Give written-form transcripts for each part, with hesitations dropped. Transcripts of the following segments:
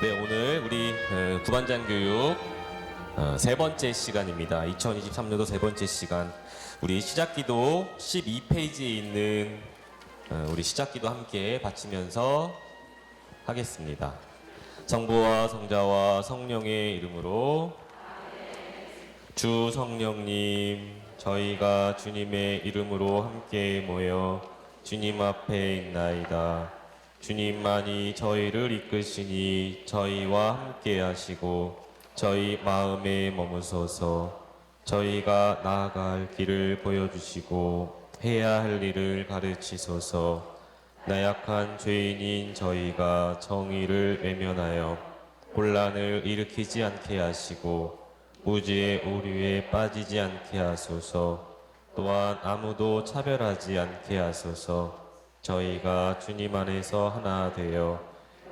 네, 오늘 우리 구반장 교육 세 번째 시간입니다. 2023년도 세 번째 시간. 우리 시작기도 12페이지에 있는 우리 시작기도 함께 바치면서 하겠습니다. 성부와 성자와 성령의 이름으로. 주 성령님, 저희가 주님의 이름으로 함께 모여 주님 앞에 있나이다. 주님만이 저희를 이끄시니 저희와 함께 하시고 저희 마음에 머무소서. 저희가 나아갈 길을 보여주시고 해야 할 일을 가르치소서. 나약한 죄인인 저희가 정의를 외면하여 혼란을 일으키지 않게 하시고 무지의 오류에 빠지지 않게 하소서. 또한 아무도 차별하지 않게 하소서. 저희가 주님 안에서 하나 되어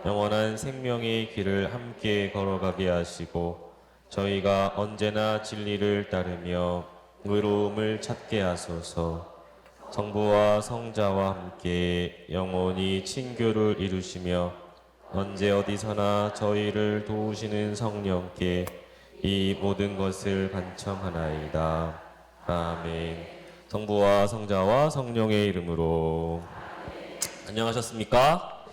영원한 생명의 길을 함께 걸어가게 하시고 저희가 언제나 진리를 따르며 의로움을 찾게 하소서. 성부와 성자와 함께 영원히 친교를 이루시며 언제 어디서나 저희를 도우시는 성령께 이 모든 것을 간청하나이다. 아멘. 성부와 성자와 성령의 이름으로. 안녕하셨습니까?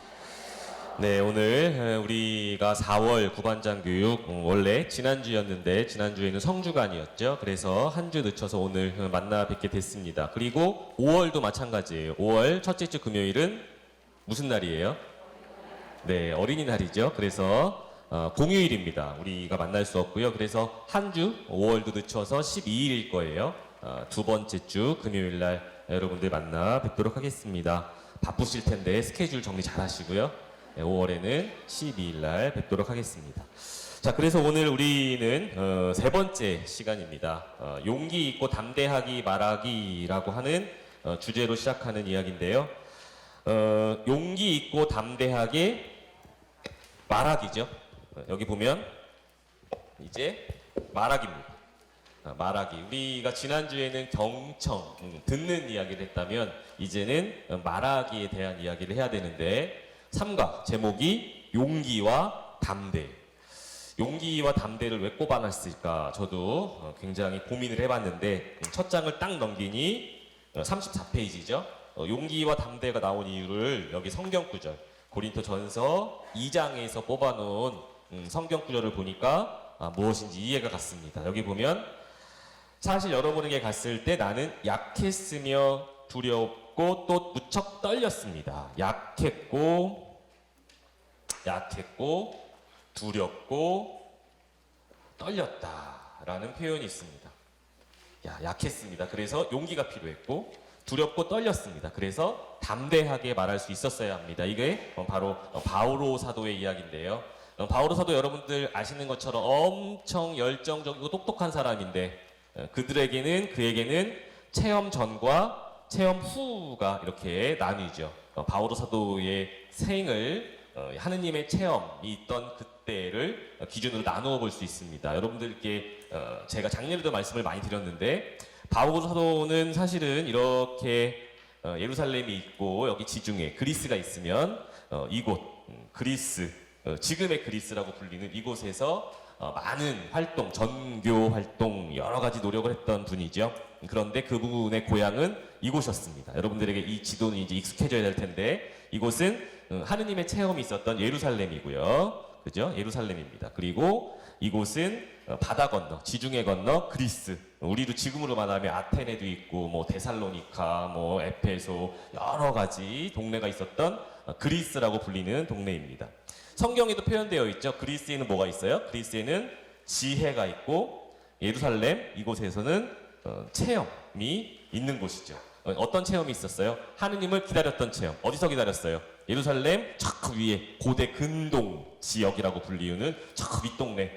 네, 오늘 우리가 4월 구반장 교육 원래 지난주였는데 지난주에는 성주간이었죠. 그래서 한 주 늦춰서 오늘 만나 뵙게 됐습니다. 그리고 5월도 마찬가지예요. 5월 첫째 주 금요일은 무슨 날이에요? 네, 어린이날이죠. 그래서 공휴일입니다. 우리가 만날 수 없고요. 그래서 한 주 5월도 늦춰서 12일일 거예요. 두 번째 주 금요일 날 여러분들 만나 뵙도록 하겠습니다. 바쁘실 텐데 스케줄 정리 잘 하시고요. 5월에는 12일 날 뵙도록 하겠습니다. 자, 그래서 오늘 우리는 세 번째 시간입니다. 용기 있고 담대하기 말하기라고 하는 주제로 시작하는 이야기인데요. 용기 있고 담대하게 말하기죠. 여기 보면 이제 말하기입니다. 말하기. 우리가 지난주에는 경청, 듣는 이야기를 했다면 이제는 말하기에 대한 이야기를 해야 되는데 3과 제목이 용기와 담대. 용기와 담대를 왜 꼽아놨을까? 저도 굉장히 고민을 해봤는데 첫 장을 딱 넘기니 34페이지죠. 용기와 담대가 나온 이유를 여기 성경구절 고린토전서 2장에서 뽑아놓은 성경구절을 보니까 무엇인지 이해가 갔습니다. 여기 보면 사실 여러분에게 갔을 때 나는 약했으며 두렵고 또 무척 떨렸습니다. 약했고 두렵고 떨렸다라는 표현이 있습니다. 약했습니다. 그래서 용기가 필요했고 두렵고 떨렸습니다. 그래서 담대하게 말할 수 있었어야 합니다. 이게 바로 바오로 사도의 이야기인데요. 바오로 사도 여러분들 아시는 것처럼 엄청 열정적이고 똑똑한 사람인데 그에게는 체험 전과 체험 후가 이렇게 나뉘죠. 바오로 사도의 생을 하느님의 체험이 있던 그때를 기준으로 나누어 볼 수 있습니다. 여러분들께 제가 작년에도 말씀을 많이 드렸는데 바오로 사도는 사실은 이렇게 예루살렘이 있고 여기 지중해 그리스가 있으면 이곳 그리스 지금의 그리스라고 불리는 이곳에서 많은 활동, 전교 활동 여러 가지 노력을 했던 분이죠. 그런데 그분의 고향은 이곳이었습니다. 여러분들에게 이 지도는 이제 익숙해져야 될 텐데 이곳은 하느님의 체험이 있었던 예루살렘이고요. 그죠? 예루살렘입니다. 그리고 이곳은 바다 건너, 지중해 건너 그리스. 우리도 지금으로 말하면 아테네도 있고 뭐 데살로니카, 뭐 에페소 여러 가지 동네가 있었던 그리스라고 불리는 동네입니다. 성경에도 표현되어 있죠. 그리스에는 뭐가 있어요? 그리스에는 지혜가 있고 예루살렘 이곳에서는 체험이 있는 곳이죠. 어떤 체험이 있었어요? 하느님을 기다렸던 체험. 어디서 기다렸어요? 예루살렘 저 위에 고대 근동 지역이라고 불리우는 저 윗동네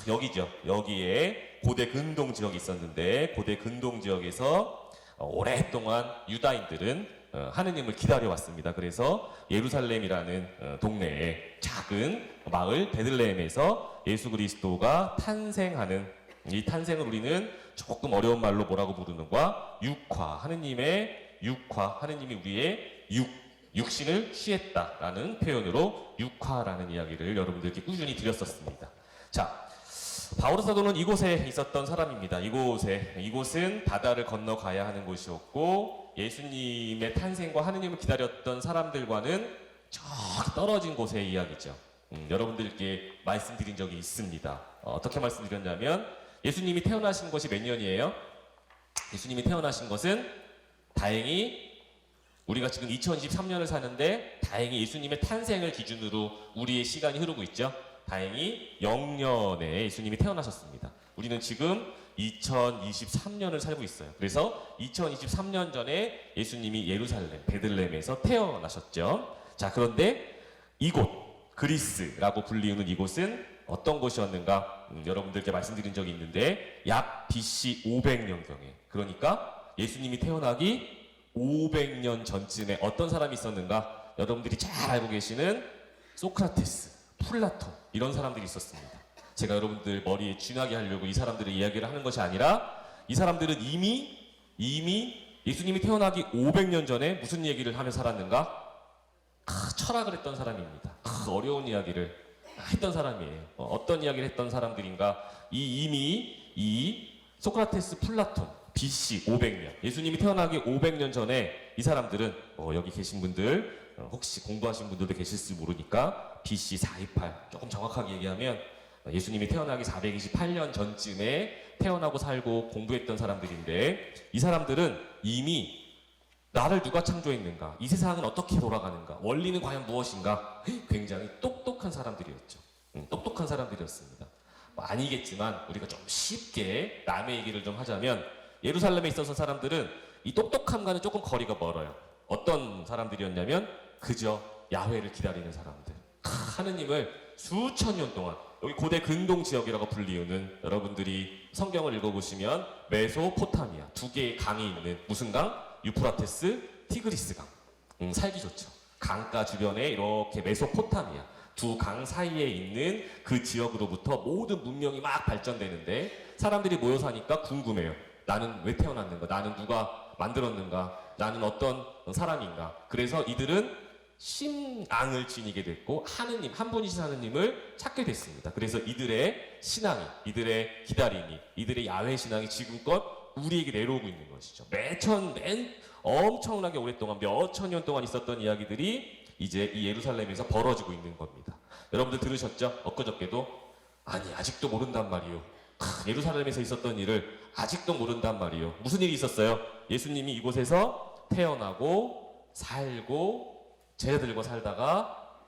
여기죠. 여기에 고대 근동 지역이 있었는데 고대 근동 지역에서 오랫동안 유다인들은 하느님을 기다려왔습니다. 그래서 예루살렘이라는 동네에 작은 마을 베들레헴에서 예수 그리스도가 탄생하는 이 탄생을 우리는 조금 어려운 말로 뭐라고 부르는가? 육화, 하느님의 육화, 하느님이 우리의 육신을 취했다라는 표현으로 육화라는 이야기를 여러분들께 꾸준히 드렸었습니다. 자, 바오로 사도는 이곳에 있었던 사람입니다. 이곳은 바다를 건너가야 하는 곳이었고 예수님의 탄생과 하느님을 기다렸던 사람들과는 저기 떨어진 곳의 이야기죠. 여러분들께 말씀드린 적이 있습니다. 어떻게 말씀드렸냐면 예수님이 태어나신 것이 몇 년이에요? 예수님이 태어나신 것은 다행히 우리가 지금 2023년을 사는데 다행히 예수님의 탄생을 기준으로 우리의 시간이 흐르고 있죠. 다행히 0년에 예수님이 태어나셨습니다. 우리는 지금 2023년을 살고 있어요. 그래서 2023년 전에 예수님이 예루살렘, 베들레헴에서 태어나셨죠. 자, 그런데 이곳, 그리스라고 불리우는 이곳은 어떤 곳이었는가? 여러분들께 말씀드린 적이 있는데 약 BC 500년경에, 그러니까 예수님이 태어나기 500년 전쯤에 어떤 사람이 있었는가? 여러분들이 잘 알고 계시는 소크라테스, 플라톤 이런 사람들이 있었습니다. 제가 여러분들 머리에 쥐나게 하려고 이 사람들의 이야기를 하는 것이 아니라 이 사람들은 이미 예수님이 태어나기 500년 전에 무슨 얘기를 하며 살았는가? 철학을 했던 사람입니다. 어려운 이야기를 했던 사람이에요. 어떤 이야기를 했던 사람들인가? 이 소크라테스, 플라톤 BC 500년, 예수님이 태어나기 500년 전에 이 사람들은 여기 계신 분들 혹시 공부하신 분들도 계실지 모르니까 BC 428, 조금 정확하게 얘기하면 예수님이 태어나기 428년 전쯤에 태어나고 살고 공부했던 사람들인데 이 사람들은 이미 나를 누가 창조했는가, 이 세상은 어떻게 돌아가는가, 원리는 과연 무엇인가, 굉장히 똑똑한 사람들이었죠. 똑똑한 사람들이었습니다. 아니겠지만 우리가 좀 쉽게 남의 얘기를 좀 하자면 예루살렘에 있어서 사람들은 이 똑똑함과는 조금 거리가 멀어요. 어떤 사람들이었냐면 그저 야훼를 기다리는 사람들. 하느님을 수천 년 동안, 여기 고대 근동 지역이라고 불리우는, 여러분들이 성경을 읽어보시면 메소포타미아, 두 개의 강이 있는, 무슨 강? 유프라테스, 티그리스 강. 살기 좋죠. 강가 주변에 이렇게 메소포타미아, 두 강 사이에 있는 그 지역으로부터 모든 문명이 막 발전되는데 사람들이 모여 사니까 궁금해요. 나는 왜 태어났는가? 나는 누가 만들었는가? 나는 어떤 사람인가? 그래서 이들은 신앙을 지니게 됐고 하느님, 한 분이신 하느님을 찾게 됐습니다. 그래서 이들의 신앙이, 이들의 기다림이, 이들의 야훼 신앙이 지금껏 우리에게 내려오고 있는 것이죠. 엄청나게 오랫동안 몇천 년 동안 있었던 이야기들이 이제 이 예루살렘에서 벌어지고 있는 겁니다. 여러분들 들으셨죠? 엊그저께도 아니 아직도 모른단 말이요. 예루살렘에서 있었던 일을 아직도 모른단 말이요. 무슨 일이 있었어요? 예수님이 이곳에서 태어나고 살고 제자들과 살다가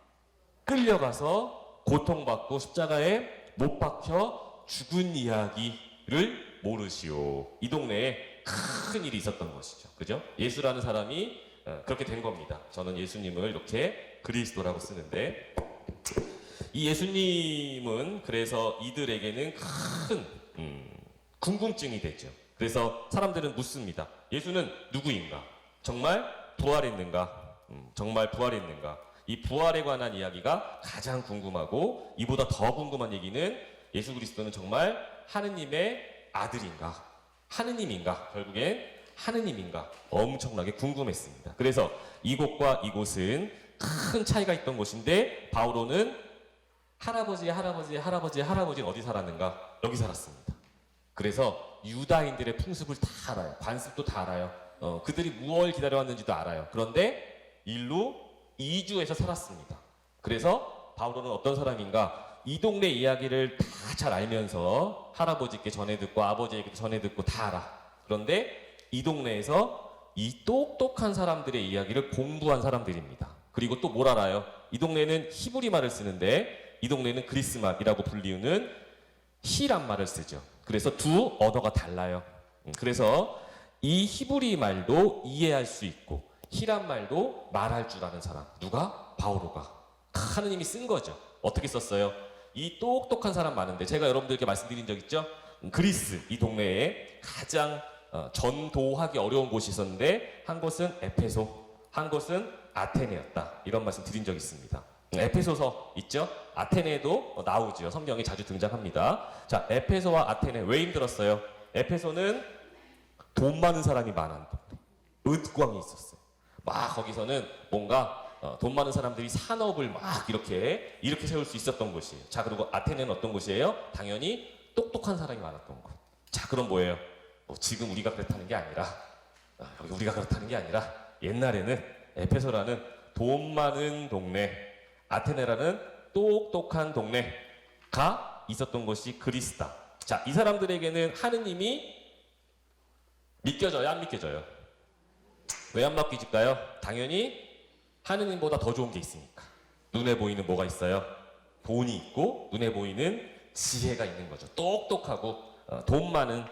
끌려가서 고통받고 십자가에 못 박혀 죽은 이야기를 모르시오. 이 동네에 큰 일이 있었던 것이죠. 그죠? 예수라는 사람이 그렇게 된 겁니다. 저는 예수님을 이렇게 그리스도라고 쓰는데 이 예수님은 그래서 이들에게는 큰 궁금증이 되죠. 그래서 사람들은 묻습니다. 예수는 누구인가? 정말 부활했는가? 정말 부활했는가? 이 부활에 관한 이야기가 가장 궁금하고 이보다 더 궁금한 얘기는 예수 그리스도는 정말 하느님의 아들인가? 하느님인가? 결국엔 하느님인가? 엄청나게 궁금했습니다. 그래서 이곳과 이곳은 큰 차이가 있던 곳인데 바오로는 할아버지의 할아버지는 어디 살았는가? 여기 살았습니다. 그래서 유다인들의 풍습을 다 알아요. 관습도 다 알아요. 그들이 무엇을 기다려왔는지도 알아요. 그런데 일로 이주해서 살았습니다. 그래서 바오로는 어떤 사람인가? 이 동네 이야기를 다 잘 알면서 할아버지께 전해 듣고 아버지에게도 전해 듣고 다 알아. 그런데 이 동네에서 이 똑똑한 사람들의 이야기를 공부한 사람들입니다. 그리고 또 뭘 알아요? 이 동네는 히브리 말을 쓰는데 이 동네는 그리스 말이라고 불리우는 히란 말을 쓰죠. 그래서 두 언어가 달라요. 그래서 이 히브리 말도 이해할 수 있고 히란 말도 말할 줄 아는 사람. 누가? 바오로가. 하느님이 쓴 거죠. 어떻게 썼어요? 이 똑똑한 사람 많은데 제가 여러분들께 말씀드린 적 있죠? 그리스 이 동네에 가장 전도하기 어려운 곳이 있었는데 한 곳은 에페소, 한 곳은 아테네였다. 이런 말씀 드린 적 있습니다. 에페소서 있죠? 아테네도 나오죠. 성경에 자주 등장합니다. 자, 에페소와 아테네 왜 힘들었어요? 에페소는 돈 많은 사람이 많은 동네, 은광이 있었어요. 막 거기서는 뭔가 돈 많은 사람들이 산업을 막 이렇게 세울 수 있었던 곳이에요. 자, 그리고 아테네는 어떤 곳이에요? 당연히 똑똑한 사람이 많았던 곳. 자, 그럼 뭐예요? 지금 우리가 그렇다는 게 아니라 여기 우리가 그렇다는 게 아니라 옛날에는 에페소라는 돈 많은 동네, 아테네라는 똑똑한 동네가 있었던 것이 그리스다. 자, 이 사람들에게는 하느님이 믿겨져요, 안 믿겨져요? 왜 안 믿겨질까요? 당연히 하느님보다 더 좋은 게 있으니까. 눈에 보이는 뭐가 있어요? 돈이 있고 눈에 보이는 지혜가 있는 거죠. 똑똑하고 돈 많은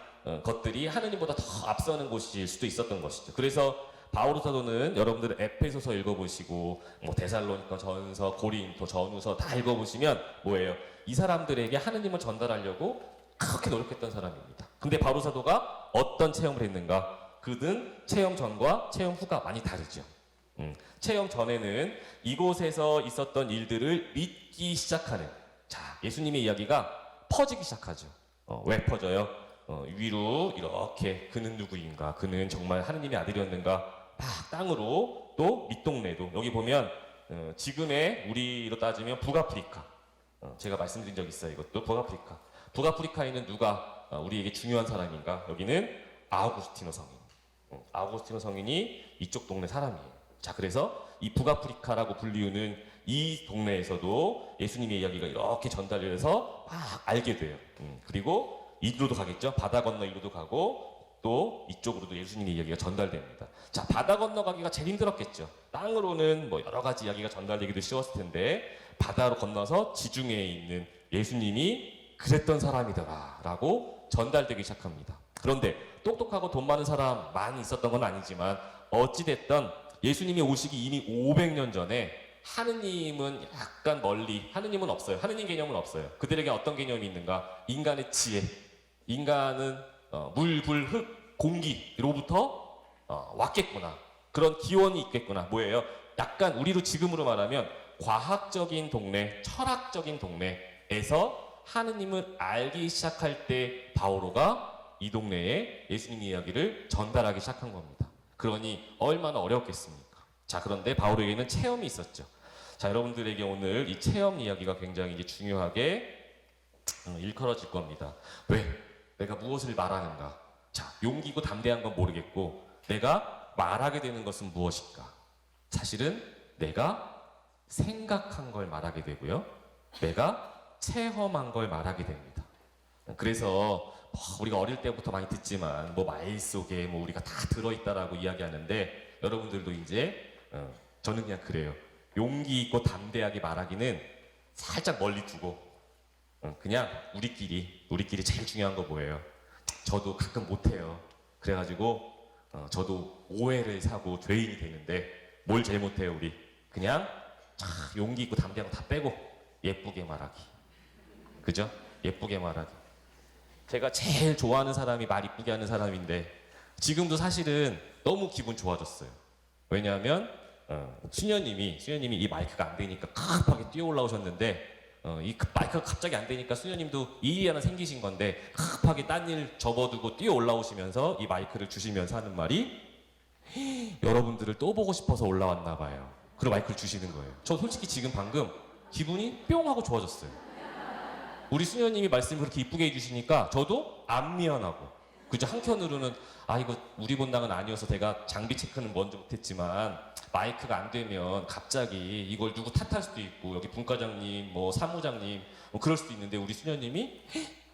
것들이 하느님보다 더 앞서는 곳일 수도 있었던 것이죠. 그래서 바오로 사도는 여러분들 에페소서 읽어보시고 뭐 데살로니가 전서, 고린도, 전후서 다 읽어보시면 뭐예요? 이 사람들에게 하느님을 전달하려고 그렇게 노력했던 사람입니다. 근데 바오로 사도가 어떤 체험을 했는가? 그는 체험 전과 체험 후가 많이 다르죠. 체험 전에는 이곳에서 있었던 일들을 믿기 시작하는, 자, 예수님의 이야기가 퍼지기 시작하죠. 왜 퍼져요? 위로 이렇게 그는 누구인가, 그는 정말 하느님의 아들이었는가, 막 땅으로, 또 밑동네도 여기 보면 지금의 우리로 따지면 북아프리카, 제가 말씀드린 적 있어요. 이것도 북아프리카에는 누가 우리에게 중요한 사람인가? 여기는 아우구스티노 성인. 아우구스티노 성인이 이쪽 동네 사람이에요. 자, 그래서 이 북아프리카라고 불리우는 이 동네에서도 예수님의 이야기가 이렇게 전달돼서 막 알게 돼요. 그리고 이리로도 가겠죠. 바다 건너 이리로도 가고 또 이쪽으로도 예수님의 이야기가 전달됩니다. 자, 바다 건너가기가 제일 힘들었겠죠. 땅으로는 뭐 여러 가지 이야기가 전달되기도 쉬웠을 텐데 바다로 건너서 지중해에 있는 예수님이 그랬던 사람이더라 라고 전달되기 시작합니다. 그런데 똑똑하고 돈 많은 사람 많이 있었던 건 아니지만 어찌됐든 예수님이 오시기 이미 500년 전에 하느님은 약간 멀리, 하느님은 없어요. 하느님 개념은 없어요. 그들에게 어떤 개념이 있는가? 인간의 지혜, 인간은 물, 불, 흙, 공기로부터 왔겠구나. 그런 기원이 있겠구나. 뭐예요? 약간 우리로 지금으로 말하면 과학적인 동네, 철학적인 동네에서 하느님을 알기 시작할 때 바오로가 이 동네에 예수님 이야기를 전달하기 시작한 겁니다. 그러니 얼마나 어려웠겠습니까? 자, 그런데 바오로에게는 체험이 있었죠. 자, 여러분들에게 오늘 이 체험 이야기가 굉장히 이제 중요하게 일컬어질 겁니다. 왜? 내가 무엇을 말하는가? 자, 용기 있고 담대한 건 모르겠고 내가 말하게 되는 것은 무엇일까? 사실은 내가 생각한 걸 말하게 되고요. 내가 체험한 걸 말하게 됩니다. 그래서 우리가 어릴 때부터 많이 듣지만 뭐 말 속에 뭐 우리가 다 들어있다라고 이야기하는데 여러분들도 이제 저는 그냥 그래요. 용기 있고 담대하게 말하기는 살짝 멀리 두고 그냥 우리끼리 제일 중요한 거 뭐예요? 저도 가끔 못해요. 그래가지고 저도 오해를 사고 죄인이 되는데 뭘 제일 못해요 우리? 그냥 용기 있고 담대한 거 다 빼고 예쁘게 말하기. 그죠? 예쁘게 말하기. 제가 제일 좋아하는 사람이 말 이쁘게 하는 사람인데 지금도 사실은 너무 기분 좋아졌어요. 왜냐하면 수녀님이 이 마이크가 안 되니까 급하게 뛰어 올라오셨는데 이 마이크가 갑자기 안 되니까 수녀님도 일이 하나 생기신 건데 급하게 딴 일 접어두고 뛰어 올라오시면서 이 마이크를 주시면서 하는 말이 여러분들을 또 보고 싶어서 올라왔나 봐요. 그리고 마이크를 주시는 거예요. 저 솔직히 지금 방금 기분이 뿅 하고 좋아졌어요. 우리 수녀님이 말씀을 그렇게 이쁘게 해주시니까 저도 안 미안하고, 그죠? 한켠으로는 이거 우리 본당은 아니어서 제가 장비 체크는 먼저 못했지만 마이크가 안 되면 갑자기 이걸 누구 탓할 수도 있고 여기 분과장님 뭐 사무장님 뭐 그럴 수도 있는데 우리 수녀님이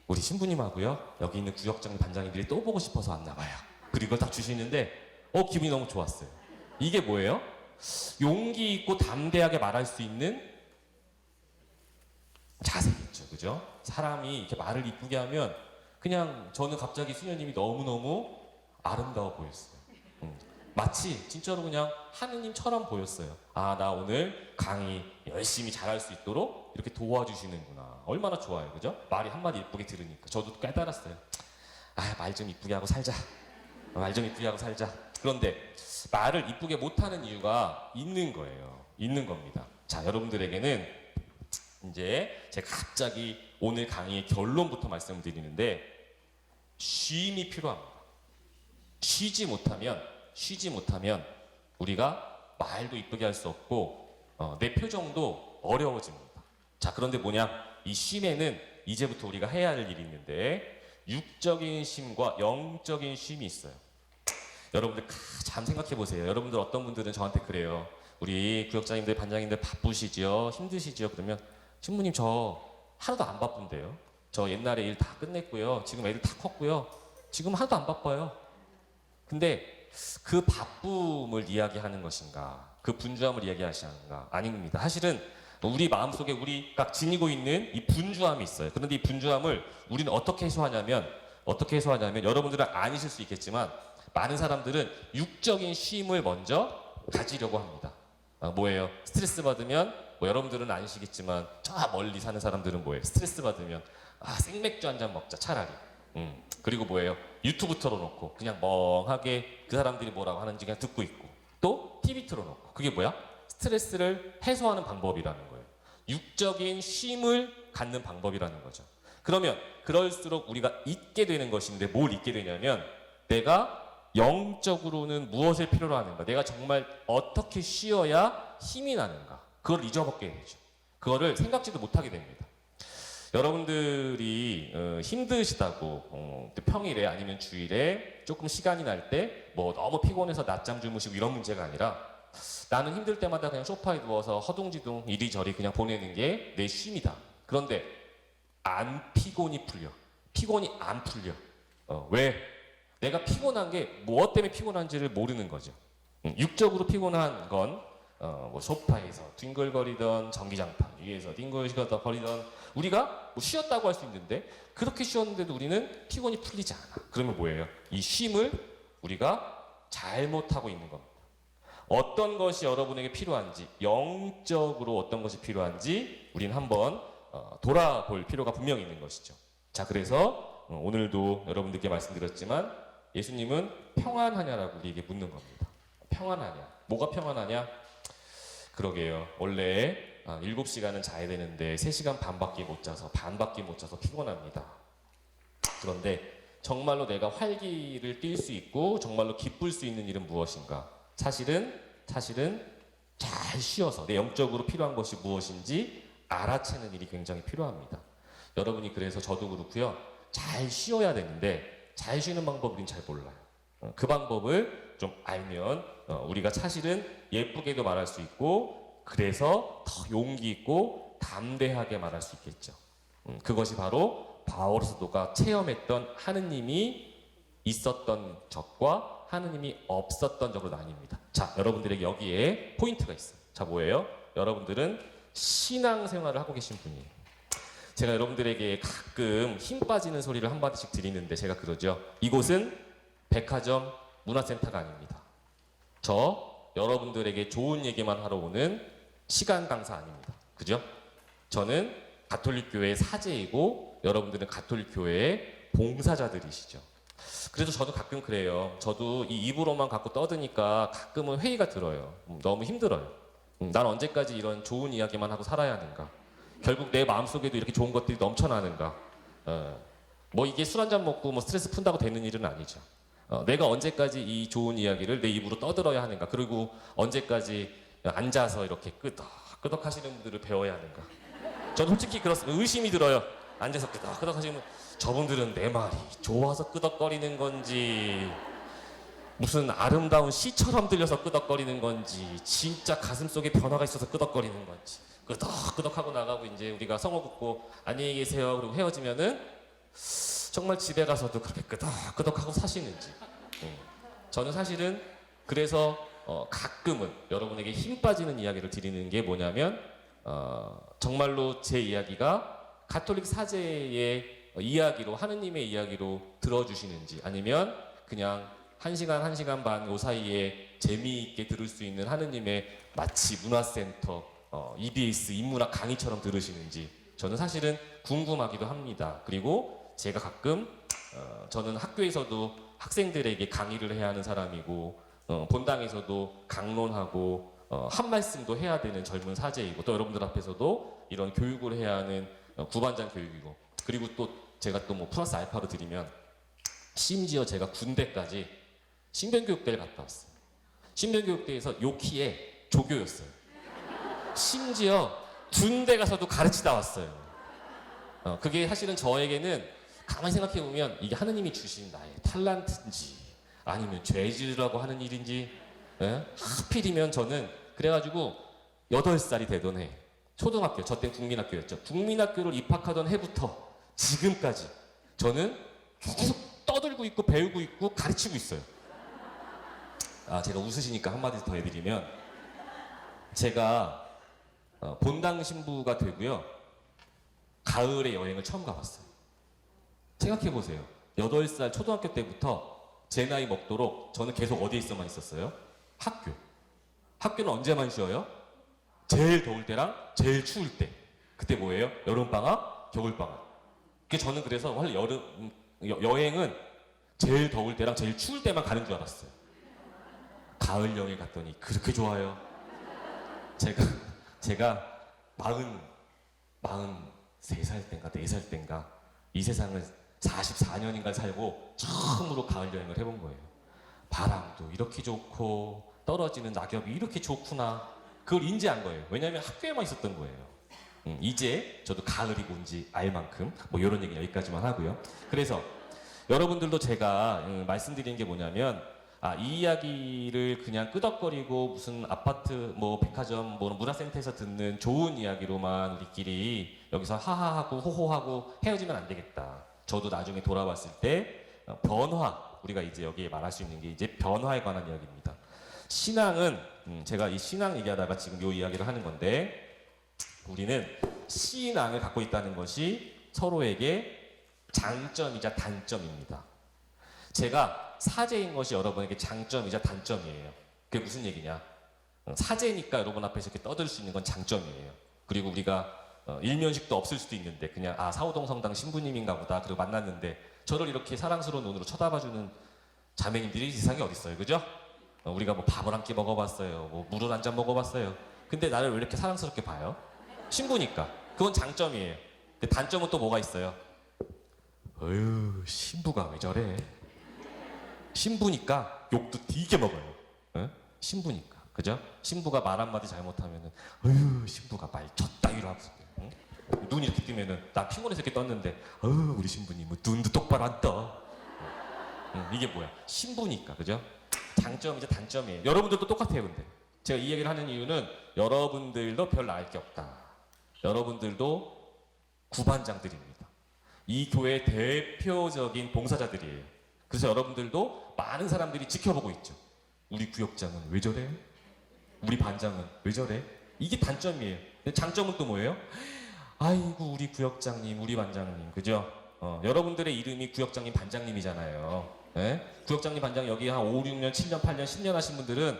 우리 신부님하고요 여기 있는 구역장 반장님들이 또 보고 싶어서 왔나 봐요. 그리고 딱 주시는데 기분이 너무 좋았어요. 이게 뭐예요? 용기 있고 담대하게 말할 수 있는 자세겠죠, 그죠? 사람이 이렇게 말을 이쁘게 하면 그냥 저는 갑자기 수녀님이 너무너무 아름다워 보였어요. 마치 진짜로 그냥 하느님처럼 보였어요. 나 오늘 강의 열심히 잘할 수 있도록 이렇게 도와주시는구나. 얼마나 좋아요, 그죠? 말이 한마디 이쁘게 들으니까 저도 깨달았어요. 말 좀 이쁘게 하고 살자. 말 좀 이쁘게 하고 살자. 그런데 말을 이쁘게 못하는 이유가 있는 거예요. 있는 겁니다. 자, 여러분들에게는 이제 제가 갑자기 오늘 강의의 결론부터 말씀드리는데 쉼이 필요합니다. 쉬지 못하면 우리가 말도 이쁘게 할 수 없고 내 표정도 어려워집니다. 자, 그런데 뭐냐? 이 쉼에는 이제부터 우리가 해야 할 일이 있는데 육적인 쉼과 영적인 쉼이 있어요. 여러분들 참 생각해 보세요. 여러분들 어떤 분들은 저한테 그래요. 우리 구역장님들, 반장님들 바쁘시죠? 힘드시죠? 그러면 신부님 저 하나도 안 바쁜데요. 저 옛날에 일 다 끝냈고요. 지금 애들 다 컸고요. 지금 하나도 안 바빠요. 근데 그 바쁨을 이야기하는 것인가? 그 분주함을 이야기하시는가? 아닙니다. 사실은 우리 마음속에 우리가 지니고 있는 이 분주함이 있어요. 그런데 이 분주함을 우리는 어떻게 해소하냐면 여러분들은 아니실 수 있겠지만 많은 사람들은 육적인 쉼을 먼저 가지려고 합니다. 뭐예요? 스트레스 받으면 여러분들은 아니시겠지만 저 멀리 사는 사람들은 뭐예요? 스트레스 받으면 생맥주 한 잔 먹자 차라리. 그리고 뭐예요? 유튜브 틀어놓고 그냥 멍하게 그 사람들이 뭐라고 하는지 그냥 듣고 있고 또 TV 틀어놓고 그게 뭐야? 스트레스를 해소하는 방법이라는 거예요. 육적인 쉼을 갖는 방법이라는 거죠. 그러면 그럴수록 우리가 잊게 되는 것인데 뭘 잊게 되냐면 내가 영적으로는 무엇을 필요로 하는가? 내가 정말 어떻게 쉬어야 힘이 나는가? 그걸 잊어먹게 되죠. 그거를 생각지도 못하게 됩니다. 여러분들이 힘드시다고 평일에 아니면 주일에 조금 시간이 날 때 뭐 너무 피곤해서 낮잠 주무시고 이런 문제가 아니라 나는 힘들 때마다 그냥 소파에 누워서 허둥지둥 이리저리 그냥 보내는 게 내 쉼이다. 그런데 안 피곤이 풀려. 피곤이 안 풀려. 왜? 내가 피곤한 게 무엇 때문에 피곤한지를 모르는 거죠. 육적으로 피곤한 건 뭐 소파에서 뒹굴거리던 전기장판 위에서 뒹굴거리던 우리가 뭐 쉬었다고 할 수 있는데 그렇게 쉬었는데도 우리는 피곤이 풀리지 않아. 그러면 뭐예요? 이 쉼을 우리가 잘못하고 있는 겁니다. 어떤 것이 여러분에게 필요한지, 영적으로 어떤 것이 필요한지 우리는 한번 돌아볼 필요가 분명히 있는 것이죠. 자, 그래서 오늘도 여러분들께 말씀드렸지만 예수님은 평안하냐라고 우리에게 묻는 겁니다. 평안하냐? 뭐가 평안하냐? 그러게요. 원래 7시간은 자야 되는데 3시간 반밖에 못 자서 피곤합니다. 그런데 정말로 내가 활기를 띨 수 있고 정말로 기쁠 수 있는 일은 무엇인가? 사실은 잘 쉬어서 내 영적으로 필요한 것이 무엇인지 알아채는 일이 굉장히 필요합니다. 여러분이 그래서 저도 그렇고요. 잘 쉬어야 되는데 잘 쉬는 방법을 우린 잘 몰라요. 그 방법을 좀 알면 우리가 사실은 예쁘게도 말할 수 있고 그래서 더 용기 있고 담대하게 말할 수 있겠죠. 그것이 바로 바울 사도가 체험했던 하느님이 있었던 적과 하느님이 없었던 적으로 나뉩니다. 자, 여러분들에게 여기에 포인트가 있어요. 자, 뭐예요? 여러분들은 신앙생활을 하고 계신 분이에요. 제가 여러분들에게 가끔 힘 빠지는 소리를 한마디씩 드리는데 제가 그러죠. 이곳은 백화점 문화센터가 아닙니다. 저 여러분들에게 좋은 얘기만 하러 오는 시간 강사 아닙니다. 그죠? 저는 가톨릭 교회의 사제이고 여러분들은 가톨릭 교회의 봉사자들이시죠. 그래서 저도 가끔 그래요. 저도 이 입으로만 갖고 떠드니까 가끔은 회의가 들어요. 너무 힘들어요. 난 언제까지 이런 좋은 이야기만 하고 살아야 하는가? 결국 내 마음속에도 이렇게 좋은 것들이 넘쳐나는가? 뭐 이게 술 한잔 먹고 뭐 스트레스 푼다고 되는 일은 아니죠. 내가 언제까지 이 좋은 이야기를 내 입으로 떠들어야 하는가? 그리고 언제까지 앉아서 이렇게 끄덕끄덕 하시는 분들을 배워야 하는가? 저는 솔직히 그렇습니다. 의심이 들어요. 앉아서 끄덕끄덕 하시면 저분들은 내 말이 좋아서 끄덕거리는 건지 무슨 아름다운 시처럼 들려서 끄덕거리는 건지 진짜 가슴속에 변화가 있어서 끄덕거리는 건지 끄덕끄덕하고 나가고 이제 우리가 성호 긋고 안녕히 계세요 그리고 헤어지면은 정말 집에 가서도 그렇게 끄덕끄덕하고 사시는지 저는 사실은 그래서 가끔은 여러분에게 힘 빠지는 이야기를 드리는 게 뭐냐면 정말로 제 이야기가 가톨릭 사제의 이야기로 하느님의 이야기로 들어주시는지 아니면 그냥 1시간, 1시간 반 요 사이에 재미있게 들을 수 있는 하느님의 마치 문화센터 EBS 인문학 강의처럼 들으시는지 저는 사실은 궁금하기도 합니다. 그리고 제가 가끔 저는 학교에서도 학생들에게 강의를 해야 하는 사람이고 본당에서도 강론하고 한 말씀도 해야 되는 젊은 사제이고 또 여러분들 앞에서도 이런 교육을 해야 하는 구반장 교육이고 그리고 또 제가 또 뭐 플러스 알파로 드리면 심지어 제가 군대까지 신변교육대를 갔다 왔어요. 신명교육대에서 요 키에 조교였어요. 심지어 군대 가서도 가르치다 왔어요. 그게 사실은 저에게는 가만히 생각해 보면 이게 하느님이 주신 나의 탤런트인지 아니면 죄지으라고 하는 일인지, 예? 하필이면 저는 그래가지고 8살이 되던 해 초등학교, 저 때 국민학교였죠. 국민학교를 입학하던 해부터 지금까지 저는 계속 떠들고 있고 배우고 있고 가르치고 있어요. 제가 웃으시니까 한마디 더 해드리면, 제가 본당 신부가 되고요, 가을에 여행을 처음 가봤어요. 생각해보세요. 8살 초등학교 때부터 제 나이 먹도록 저는 계속 어디에 있어만 있었어요? 학교. 학교는 언제만 쉬어요? 제일 더울 때랑 제일 추울 때. 그때 뭐예요? 여름방학, 겨울방학. 저는 그래서 원래 여행은 제일 더울 때랑 제일 추울 때만 가는 줄 알았어요. 가을 여행 갔더니 그렇게 좋아요. 제가 43살 땐가 4살 땐가 이 세상을 44년인가 살고 처음으로 가을 여행을 해본 거예요. 바람도 이렇게 좋고 떨어지는 낙엽이 이렇게 좋구나, 그걸 인지한 거예요. 왜냐하면 학교에만 있었던 거예요. 이제 저도 가을이 뭔지 알 만큼, 뭐 이런 얘기 여기까지만 하고요. 그래서 여러분들도 제가 말씀드리는 게 뭐냐면, 이 이야기를 그냥 끄덕거리고 무슨 아파트, 뭐 백화점, 뭐 문화센터에서 듣는 좋은 이야기로만 우리끼리 여기서 하하하고 호호하고 헤어지면 안 되겠다. 저도 나중에 돌아왔을 때 변화, 우리가 이제 여기에 말할 수 있는 게 이제 변화에 관한 이야기입니다. 신앙은 제가 이 신앙 얘기하다가 지금 이 이야기를 하는 건데, 우리는 신앙을 갖고 있다는 것이 서로에게 장점이자 단점입니다. 제가 사제인 것이 여러분에게 장점이자 단점이에요. 그게 무슨 얘기냐? 사제니까 여러분 앞에서 이렇게 떠들 수 있는 건 장점이에요. 그리고 우리가 일면식도 없을 수도 있는데 그냥 사호동 성당 신부님인가 보다, 그리고 만났는데 저를 이렇게 사랑스러운 눈으로 쳐다봐주는 자매님들이 세상에 어디 있어요, 그죠? 우리가 뭐 밥을 한 끼 먹어봤어요, 뭐 물을 한 잔 먹어봤어요. 근데 나를 왜 이렇게 사랑스럽게 봐요? 신부니까. 그건 장점이에요. 근데 단점은 또 뭐가 있어요? 신부가 왜 저래? 신부니까 욕도 되게 먹어요. 신부니까, 그죠? 신부가 말 한마디 잘못하면은 신부가 말 졌다이로 하고, 눈이 이렇게 뜨면은 나 피곤해서 이렇게 떴는데 우리 신부님은 눈도 똑바로 안 떠. 이게 뭐야? 신부니까, 그죠? 장점이자 단점이에요. 여러분들도 똑같아요. 근데 제가 이 얘기를 하는 이유는 여러분들도 별 나을 게 없다. 여러분들도 구반장들입니다. 이 교회의 대표적인 봉사자들이에요. 그래서 여러분들도 많은 사람들이 지켜보고 있죠. 우리 구역장은 왜 저래? 우리 반장은 왜 저래? 이게 단점이에요. 근데 장점은 또 뭐예요? 아이고 우리 구역장님, 우리 반장님, 그죠? 여러분들의 이름이 구역장님, 반장님이잖아요. 네? 구역장님, 반장 여기 한 5, 6년, 7년, 8년, 10년 하신 분들은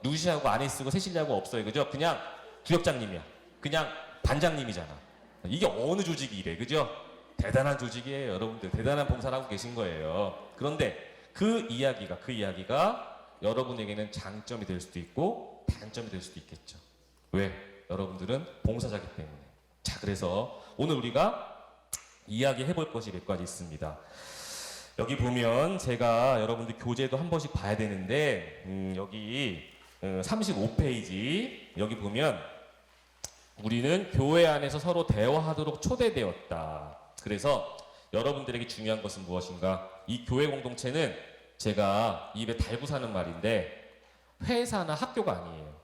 누시하고 안에 쓰고 세실리하고 없어요, 그죠? 그냥 구역장님이야. 그냥 반장님이잖아. 이게 어느 조직이 이래, 그죠? 대단한 조직이에요, 여러분들. 대단한 봉사를 하고 계신 거예요. 그런데 그 이야기가 여러분에게는 장점이 될 수도 있고 단점이 될 수도 있겠죠. 왜? 여러분들은 봉사자기 때문에. 자, 그래서 오늘 우리가 이야기해 볼 것이 몇 가지 있습니다. 여기 보면 제가 여러분들 교재도 한 번씩 봐야 되는데, 여기 35페이지 여기 보면 우리는 교회 안에서 서로 대화하도록 초대되었다. 그래서 여러분들에게 중요한 것은 무엇인가? 이 교회 공동체는 제가 입에 달고 사는 말인데 회사나 학교가 아니에요.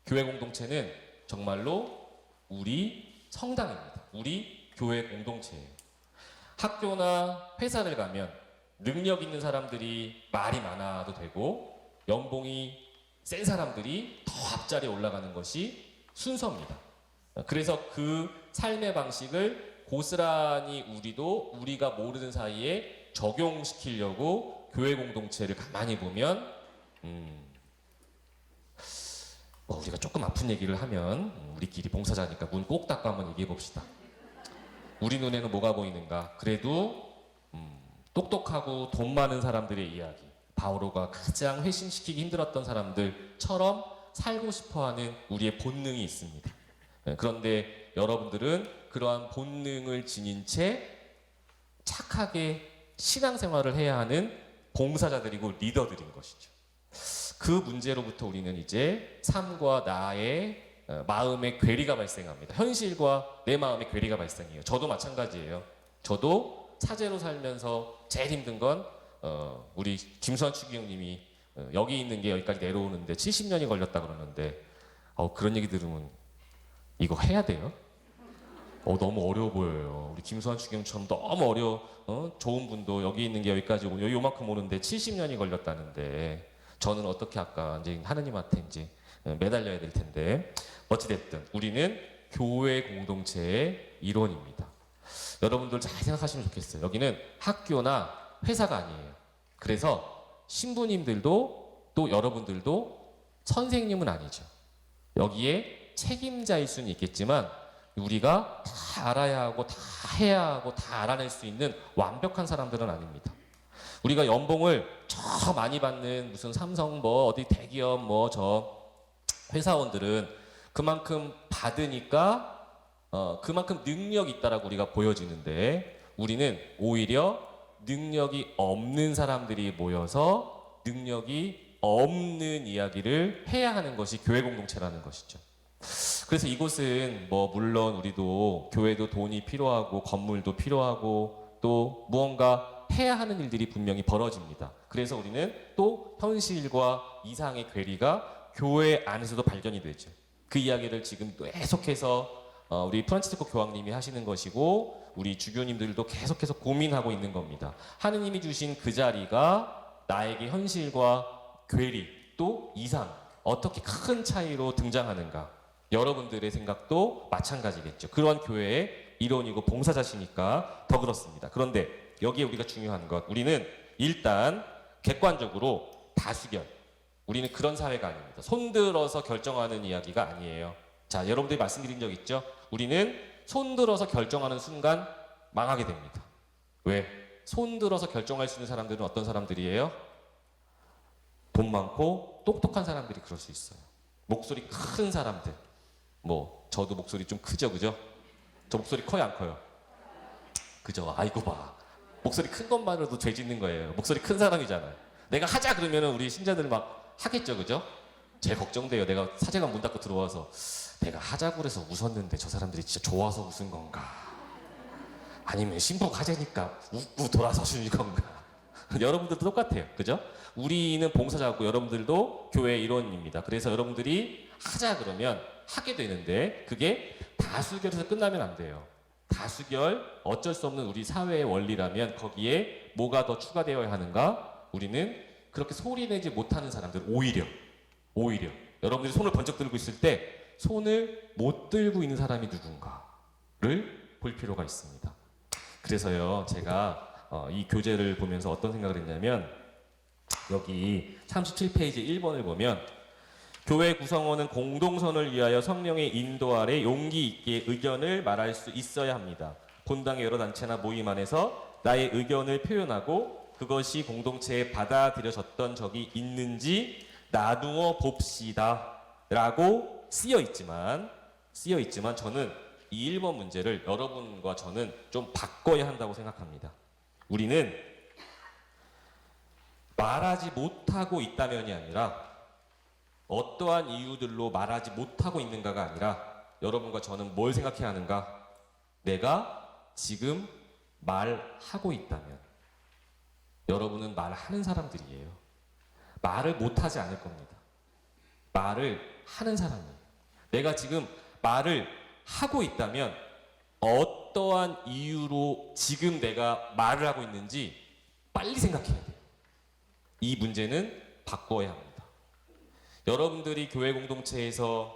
교회 공동체는 정말로 우리 성당입니다. 우리 교회 공동체예요. 학교나 회사를 가면 능력 있는 사람들이 말이 많아도 되고 연봉이 센 사람들이 더 앞자리에 올라가는 것이 순서입니다. 그래서 그 삶의 방식을 고스란히 우리가 모르는 사이에 적용시키려고 교회 공동체를 가만히 보면 우리가 조금 아픈 얘기를 하면 우리끼리 봉사자니까 문 꼭 닫고 한번 얘기해 봅시다. 우리 눈에는 뭐가 보이는가? 그래도 똑똑하고 돈 많은 사람들의 이야기, 바오로가 가장 회심시키기 힘들었던 사람들처럼 살고 싶어하는 우리의 본능이 있습니다. 그런데 여러분들은 그러한 본능을 지닌 채 착하게 신앙생활을 해야 하는 봉사자들이고 리더들인 것이죠. 그 문제로부터 우리는 이제 삶과 나의 마음의 괴리가 발생합니다. 현실과 내 마음의 괴리가 발생해요. 저도 마찬가지예요. 저도 사제로 살면서 제일 힘든 건 우리 김수환 추기경님이 여기 있는 게 여기까지 내려오는데 70년이 걸렸다 그러는데 그런 얘기 들으면 이거 해야 돼요? 너무 어려워 보여요. 우리 김수환 추기경처럼 너무 좋은 분도 여기 있는 게 여기까지 요만큼 오는데 70년이 걸렸다는데 저는 어떻게 할까? 이제 하느님한테 이제 매달려야 될 텐데 어찌됐든 우리는 교회 공동체의 일원입니다. 여러분들 잘 생각하시면 좋겠어요. 여기는 학교나 회사가 아니에요. 그래서 신부님들도 또 여러분들도 선생님은 아니죠. 여기에 책임자일 수는 있겠지만 우리가 다 알아야 하고 다 해야 하고 다 알아낼 수 있는 완벽한 사람들은 아닙니다. 우리가 연봉을 저 많이 받는 무슨 삼성 어디 대기업 저 회사원들은 그만큼 받으니까 그만큼 능력이 있다라고 우리가 보여지는데 우리는 오히려 능력이 없는 사람들이 모여서 능력이 없는 이야기를 해야 하는 것이 교회 공동체라는 것이죠. 그래서 이곳은 물론 우리도 교회도 돈이 필요하고 건물도 필요하고 또 무언가 해야 하는 일들이 분명히 벌어집니다. 그래서 우리는 또 현실과 이상의 괴리가 교회 안에서도 발견이 되죠. 그 이야기를 지금 계속해서 우리 프란치스코 교황님이 하시는 것이고 우리 주교님들도 계속해서 고민하고 있는 겁니다. 하느님이 주신 그 자리가 나에게 현실과 괴리 또 이상 어떻게 큰 차이로 등장하는가. 여러분들의 생각도 마찬가지겠죠. 그러한 교회의 일원이고 봉사자시니까 더 그렇습니다. 그런데 여기에 우리가 중요한 것, 우리는 일단 객관적으로 다수결. 우리는 그런 사회가 아닙니다. 손들어서 결정하는 이야기가 아니에요. 자, 여러분들이 말씀드린 적 있죠? 우리는 손들어서 결정하는 순간 망하게 됩니다. 왜? 손들어서 결정할 수 있는 사람들은 어떤 사람들이에요? 돈 많고 똑똑한 사람들이 그럴 수 있어요. 목소리 큰 사람들. 저도 목소리 좀 크죠, 그죠? 저 목소리 커요, 안 커요? 그죠? 아이고 봐. 목소리 큰 것만으로도 죄 짓는 거예요. 목소리 큰 사람이잖아요. 내가 하자 그러면 우리 신자들 막 하겠죠, 그죠? 제일 걱정돼요. 내가 사제관 문 닫고 들어와서 내가 하자고 그래서 웃었는데 저 사람들이 진짜 좋아서 웃은 건가? 아니면 신부가 하자니까 웃고 돌아서주는 건가? 여러분들도 똑같아요, 그죠? 우리는 봉사자고 여러분들도 교회 일원입니다. 그래서 여러분들이 하자 그러면 하게 되는데 그게 다수결에서 끝나면 안 돼요. 다수결 어쩔 수 없는 우리 사회의 원리라면 거기에 뭐가 더 추가되어야 하는가? 우리는 그렇게 소리내지 못하는 사람들 오히려 여러분들이 손을 번쩍 들고 있을 때 손을 못 들고 있는 사람이 누군가를 볼 필요가 있습니다. 그래서요 제가 이 교재를 보면서 어떤 생각을 했냐면 여기 37페이지 1번을 보면 교회 구성원은 공동선을 위하여 성령의 인도 아래 용기 있게 의견을 말할 수 있어야 합니다. 본당의 여러 단체나 모임 안에서 나의 의견을 표현하고 그것이 공동체에 받아들여졌던 적이 있는지 나누어 봅시다 라고 쓰여 있지만 저는 이 1번 문제를 여러분과 저는 좀 바꿔야 한다고 생각합니다. 우리는 말하지 못하고 있다면이 아니라 어떠한 이유들로 말하지 못하고 있는가가 아니라 여러분과 저는 뭘 생각해야 하는가? 내가 지금 말하고 있다면 여러분은 말하는 사람들이에요. 말을 못하지 않을 겁니다. 말을 하는 사람이에요. 내가 지금 말을 하고 있다면 어떠한 이유로 지금 내가 말을 하고 있는지 빨리 생각해야 돼요. 이 문제는 바꿔야 합니다. 여러분들이 교회 공동체에서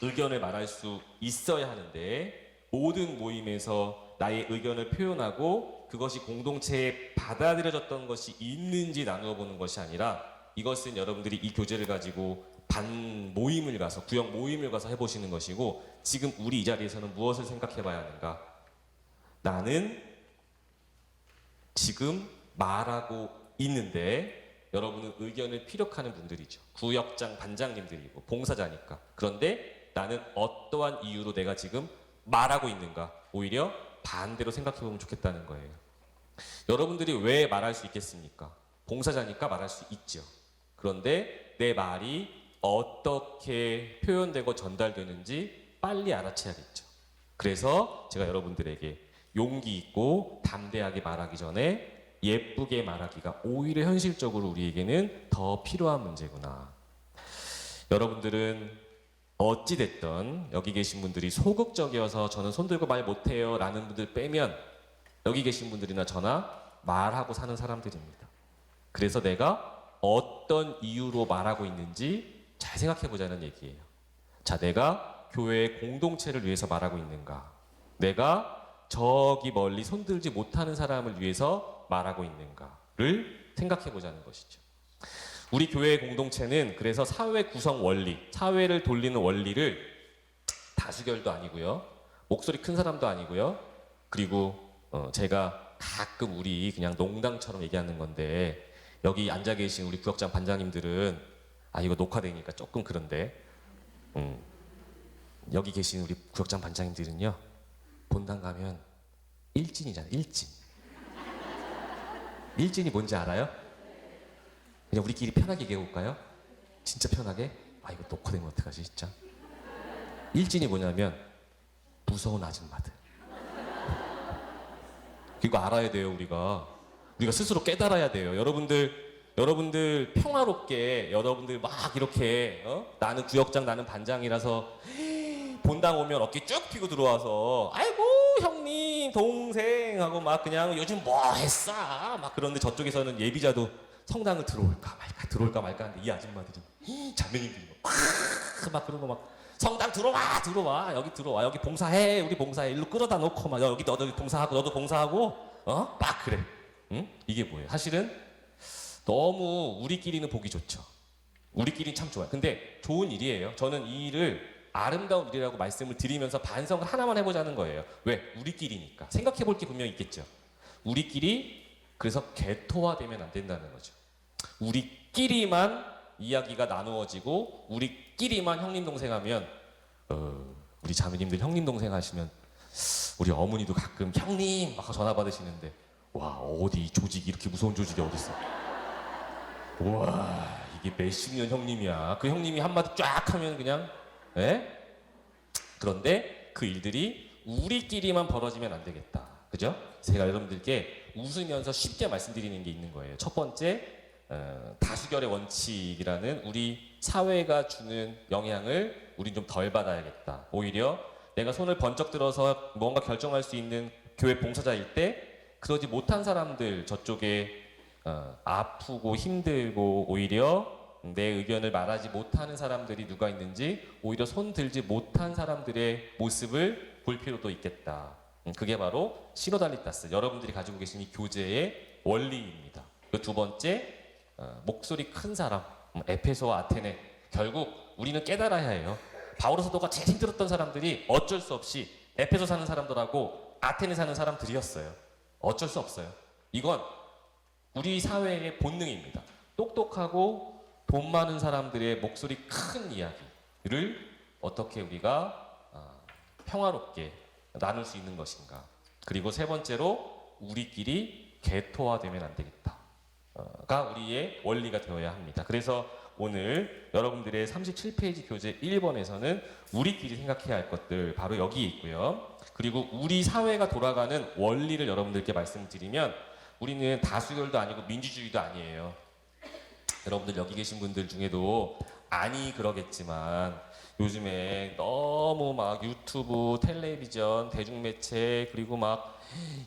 의견을 말할 수 있어야 하는데 모든 모임에서 나의 의견을 표현하고 그것이 공동체에 받아들여졌던 것이 있는지 나누어 보는 것이 아니라 이것은 여러분들이 이 교재를 가지고 반 모임을 가서 구역 모임을 가서 해보시는 것이고 지금 우리 이 자리에서는 무엇을 생각해 봐야 하는가? 나는 지금 말하고 있는데 여러분은 의견을 피력하는 분들이죠. 구역장 반장님들이고 봉사자니까. 그런데 나는 어떠한 이유로 내가 지금 말하고 있는가? 오히려 반대로 생각해 보면 좋겠다는 거예요. 여러분들이 왜 말할 수 있겠습니까? 봉사자니까 말할 수 있죠. 그런데 내 말이 어떻게 표현되고 전달되는지 빨리 알아채야겠죠. 그래서 제가 여러분들에게 용기 있고 담대하게 말하기 전에 예쁘게 말하기가 오히려 현실적으로 우리에게는 더 필요한 문제구나. 여러분들은 어찌됐든 여기 계신 분들이 소극적이어서 저는 손들고 말 못해요 라는 분들 빼면 여기 계신 분들이나 저나 말하고 사는 사람들입니다. 그래서 내가 어떤 이유로 말하고 있는지 잘 생각해 보자는 얘기예요. 자, 내가 교회의 공동체를 위해서 말하고 있는가? 내가 저기 멀리 손들지 못하는 사람을 위해서 말하고 있는가를 생각해 보자는 것이죠. 우리 교회의 공동체는 그래서 사회 구성 원리, 사회를 돌리는 원리를 다수결도 아니고요, 목소리 큰 사람도 아니고요, 그리고 제가 가끔 우리 그냥 농담처럼 얘기하는 건데 여기 앉아 계신 우리 구역장 반장님들은 이거 녹화되니까 조금 그런데 여기 계신 우리 구역장 반장님들은요 본당 가면 일진이잖아요. 일진이 뭔지 알아요? 그냥 우리끼리 편하게 얘기해 볼까요? 진짜 편하게? 이거 녹화되면 어떡하지 진짜? 일진이 뭐냐면 무서운 아줌마들. 이거 알아야 돼요. 우리가 스스로 깨달아야 돼요. 여러분들 평화롭게 여러분들 막 이렇게 나는 구역장 나는 반장이라서 본당 오면 어깨 쭉 펴고 들어와서 아이고 형님 동생 하고 막 그냥 요즘 뭐 했어 막 그런데 저쪽에서는 예비자도 성당을 들어올까 말까 하는데 이 아줌마들이 자매님들이 막 그러고 막 성당 들어와 여기 들어와 여기 봉사해 우리 봉사해 일로 끌어다 놓고 막 여기 너도 봉사하고 너도 봉사하고 막 그래. 응? 이게 뭐예요? 사실은 너무 우리끼리는 보기 좋죠. 우리끼리는 참 좋아요. 근데 좋은 일이에요. 저는 이 일을 아름다운 일이라고 말씀을 드리면서 반성을 하나만 해보자는 거예요. 왜? 우리끼리니까. 생각해 볼 게 분명히 있겠죠. 우리끼리 그래서 개토화되면 안 된다는 거죠. 우리끼리만 이야기가 나누어지고 우리끼리만 형님 동생 하면 우리 자매님들 형님 동생 하시면 우리 어머니도 가끔 형님 막 전화 받으시는데 와 어디 이 조직이 이렇게 무서운 조직이 어딨어. 와 이게 몇십 년 형님이야. 그 형님이 한마디 쫙 하면 그냥 그런데 그 일들이 우리끼리만 벌어지면 안 되겠다. 그죠? 제가 여러분들께 웃으면서 쉽게 말씀드리는 게 있는 거예요. 첫 번째, 다수결의 원칙이라는 우리 사회가 주는 영향을 우린 좀 덜 받아야겠다. 오히려 내가 손을 번쩍 들어서 뭔가 결정할 수 있는 교회 봉사자일 때 그러지 못한 사람들 저쪽에 아프고 힘들고 오히려 내 의견을 말하지 못하는 사람들이 누가 있는지 오히려 손 들지 못한 사람들의 모습을 볼 필요도 있겠다. 그게 바로 시노달리타스 여러분들이 가지고 계신 이 교제의 원리입니다. 그 두 번째 목소리 큰 사람 에페소와 아테네 결국 우리는 깨달아야 해요. 바오로 사도가 제일 힘들었던 사람들이 어쩔 수 없이 에페소 사는 사람들하고 아테네 사는 사람들이었어요. 어쩔 수 없어요. 이건 우리 사회의 본능입니다. 똑똑하고 돈 많은 사람들의 목소리 큰 이야기를 어떻게 우리가 평화롭게 나눌 수 있는 것인가. 그리고 세 번째로 우리끼리 개토화되면 안 되겠다가 우리의 원리가 되어야 합니다. 그래서 오늘 여러분들의 37페이지 교재 1번에서는 우리끼리 생각해야 할 것들 바로 여기 있고요. 그리고 우리 사회가 돌아가는 원리를 여러분들께 말씀드리면 우리는 다수결도 아니고 민주주의도 아니에요. 여러분들 여기 계신 분들 중에도 아니 그러겠지만 요즘에 너무 막 유튜브, 텔레비전, 대중매체 그리고 막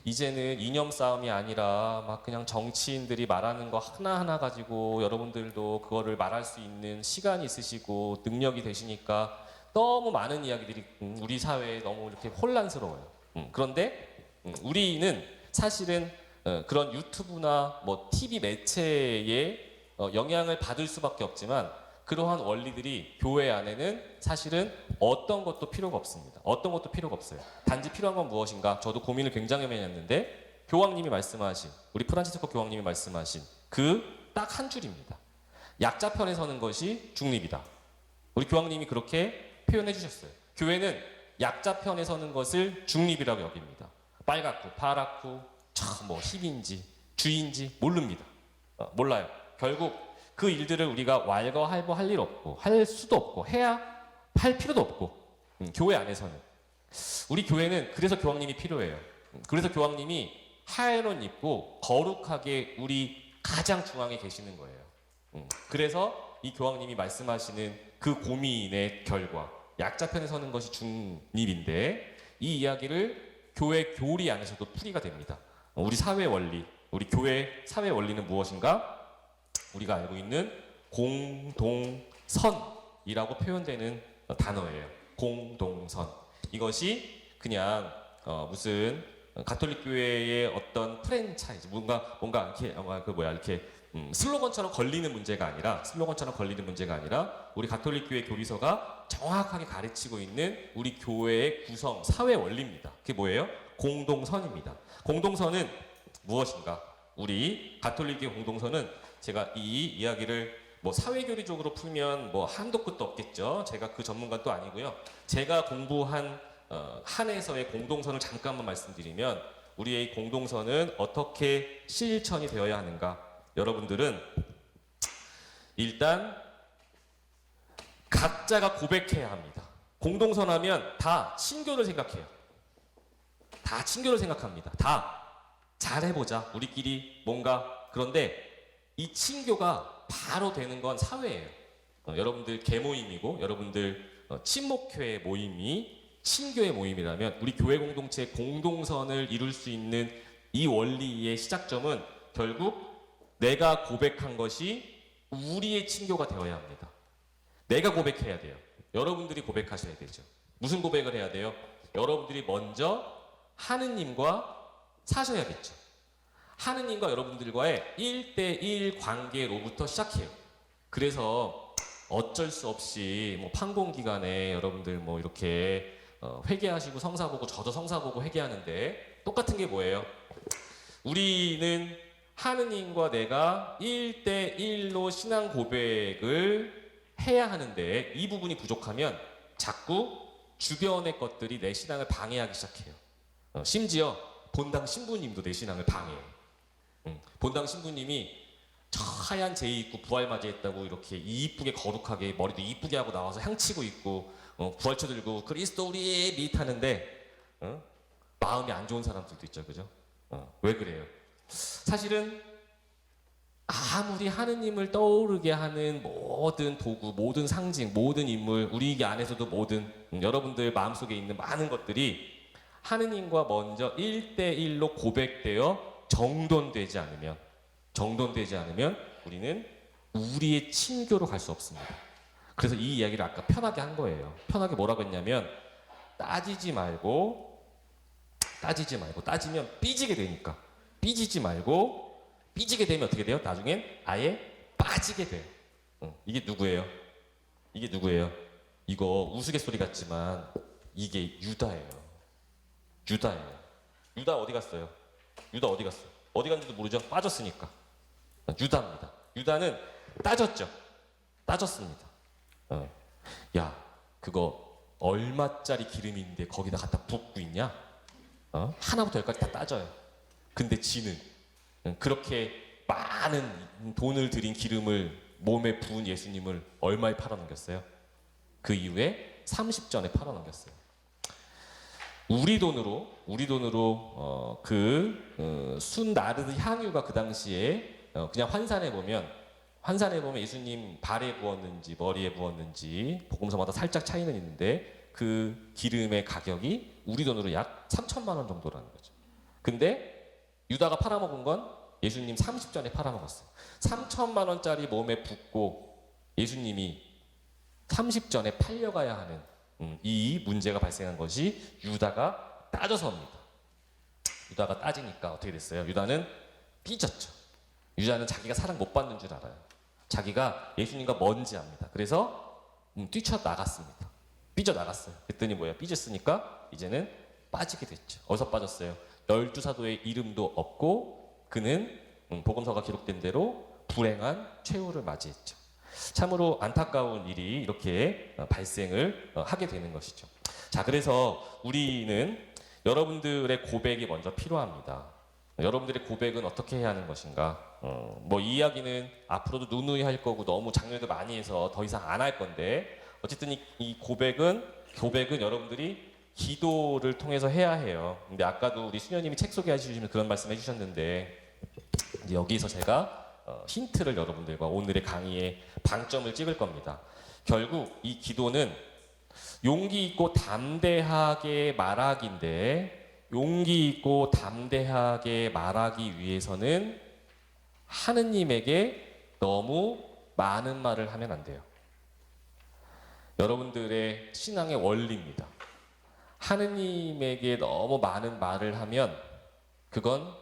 이제는 이념 싸움이 아니라 막 그냥 정치인들이 말하는 거 하나하나 가지고 여러분들도 그거를 말할 수 있는 시간이 있으시고 능력이 되시니까 너무 많은 이야기들이 우리 사회에 너무 이렇게 혼란스러워요. 그런데 우리는 사실은 그런 유튜브나 뭐 TV 매체에 영향을 받을 수밖에 없지만 그러한 원리들이 교회 안에는 사실은 어떤 것도 필요가 없습니다. 어떤 것도 필요가 없어요. 단지 필요한 건 무엇인가? 저도 고민을 굉장히 많이 했는데 교황님이 말씀하신 우리 프란치스코 교황님이 말씀하신 그 딱 한 줄입니다. 약자 편에 서는 것이 중립이다. 우리 교황님이 그렇게 표현해 주셨어요. 교회는 약자 편에 서는 것을 중립이라고 여깁니다. 빨갛고 파랗고 뭐 힙인지 주인지 모릅니다. 몰라요. 결국 그 일들을 우리가 왈가왈부 할 일 없고 할 수도 없고 해야 할 필요도 없고 교회 안에서는 우리 교회는 그래서 교황님이 필요해요. 그래서 교황님이 하얀 옷 입고 거룩하게 우리 가장 중앙에 계시는 거예요. 그래서 이 교황님이 말씀하시는 그 고민의 결과 약자편에 서는 것이 중립인데 이 이야기를 교회 교리 안에서도 풀이가 됩니다. 우리 사회 원리, 우리 교회 사회 원리는 무엇인가? 우리가 알고 있는 공동선이라고 표현되는 단어예요. 공동선. 이것이 그냥 무슨 가톨릭 교회의 어떤 프랜차이즈 뭔가 이렇게 이렇게 슬로건처럼 걸리는 문제가 아니라 우리 가톨릭 교회 교리서가 정확하게 가르치고 있는 우리 교회의 구성 사회 원리입니다. 그게 뭐예요? 공동선입니다. 공동선은 무엇인가? 우리 가톨릭의 공동선은 제가 이 이야기를 뭐 사회교리적으로 풀면 뭐 한도 끝도 없겠죠. 제가 그 전문가는 또 아니고요. 제가 공부한 한에서의 공동선을 잠깐만 말씀드리면 우리의 공동선은 어떻게 실천이 되어야 하는가? 여러분들은 일단 각자가 고백해야 합니다. 공동선 하면 다 친교를 생각해요. 다 친교를 생각합니다. 다 잘해보자. 우리끼리 뭔가. 그런데 이 친교가 바로 되는 건 사회예요. 여러분들 개모임이고 여러분들 친목회 모임이 친교의 모임이라면 우리 교회 공동체의 공동선을 이룰 수 있는 이 원리의 시작점은 결국 내가 고백한 것이 우리의 친교가 되어야 합니다. 내가 고백해야 돼요. 여러분들이 고백하셔야 되죠. 무슨 고백을 해야 돼요? 여러분들이 먼저 하느님과 사셔야겠죠. 하느님과 여러분들과의 1대1 관계로부터 시작해요. 그래서 어쩔 수 없이 뭐 판공기간에 여러분들 뭐 이렇게 회개하시고 성사 보고 저도 성사 보고 회개하는데 똑같은 게 뭐예요? 우리는 하느님과 내가 1대1로 신앙 고백을 해야 하는데 이 부분이 부족하면 자꾸 주변의 것들이 내 신앙을 방해하기 시작해요. 심지어 본당 신부님도 내 신앙을 방해해요. 본당 신부님이 저 하얀 제이 입고 부활맞이했다고 이렇게 이쁘게 거룩하게 머리도 이쁘게 하고 나와서 향치고 있고 부활초 들고 그리스도 우리의 밑하는데 마음이 안 좋은 사람들도 있죠. 그죠? 왜 그래요? 사실은 아무리 하느님을 떠오르게 하는 모든 도구, 모든 상징, 모든 인물, 우리 안에서도 모든 여러분들 마음속에 있는 많은 것들이 하느님과 먼저 1대1로 고백되어 정돈되지 않으면 우리는 우리의 친교로 갈 수 없습니다. 그래서 이 이야기를 아까 편하게 한 거예요. 편하게 뭐라고 했냐면 따지지 말고 따지면 삐지게 되니까 삐지지 말고 삐지게 되면 어떻게 돼요? 나중엔 아예 빠지게 돼요. 이게 누구예요? 이거 우스갯소리 같지만 이게 유다예요. 유다 어디 갔어요? 어디 갔는지도 모르죠? 빠졌으니까. 유다입니다. 유다는 따졌습니다. 야, 그거 얼마짜리 기름인데 거기다 갖다 붓고 있냐? 하나부터 열까지 다 따져요. 근데 지는 그렇게 많은 돈을 들인 기름을 몸에 부은 예수님을 얼마에 팔아넘겼어요? 그 이후에 30전에 팔아넘겼어요. 우리 돈으로 순나르드 향유가 그 당시에 그냥 환산해 보면 예수님 발에 부었는지 머리에 부었는지 복음서마다 살짝 차이는 있는데 그 기름의 가격이 우리 돈으로 약 3천만 원 정도라는 거죠. 근데 유다가 팔아먹은 건 예수님 30전에 팔아먹었어요. 3천만 원짜리 몸에 붓고 예수님이 30전에 팔려가야 하는 이 문제가 발생한 것이 유다가 따져서입니다. 유다가 따지니까 어떻게 됐어요? 유다는 삐졌죠. 유다는 자기가 사랑 못 받는 줄 알아요. 자기가 예수님과 먼지 압니다. 그래서 뛰쳐나갔습니다. 삐져나갔어요. 그랬더니 뭐예요? 삐졌으니까 이제는 빠지게 됐죠. 어디서 빠졌어요? 12사도의 이름도 없고 그는 복음서가 기록된 대로 불행한 최후를 맞이했죠. 참으로 안타까운 일이 이렇게 발생을 하게 되는 것이죠. 자, 그래서 우리는 여러분들의 고백이 먼저 필요합니다. 여러분들의 고백은 어떻게 해야 하는 것인가? 뭐 이 이야기는 앞으로도 누누이 할 거고 너무 장면도 많이 해서 더 이상 안 할 건데 어쨌든 이 고백은 여러분들이 기도를 통해서 해야 해요. 근데 아까도 우리 수녀님이 책 소개하시면 그런 말씀 해주셨는데 이제 여기서 제가 힌트를 여러분들과 오늘의 강의에 방점을 찍을 겁니다. 결국 이 기도는 용기 있고 담대하게 말하기인데 용기 있고 담대하게 말하기 위해서는 하느님에게 너무 많은 말을 하면 안 돼요. 여러분들의 신앙의 원리입니다. 하느님에게 너무 많은 말을 하면 그건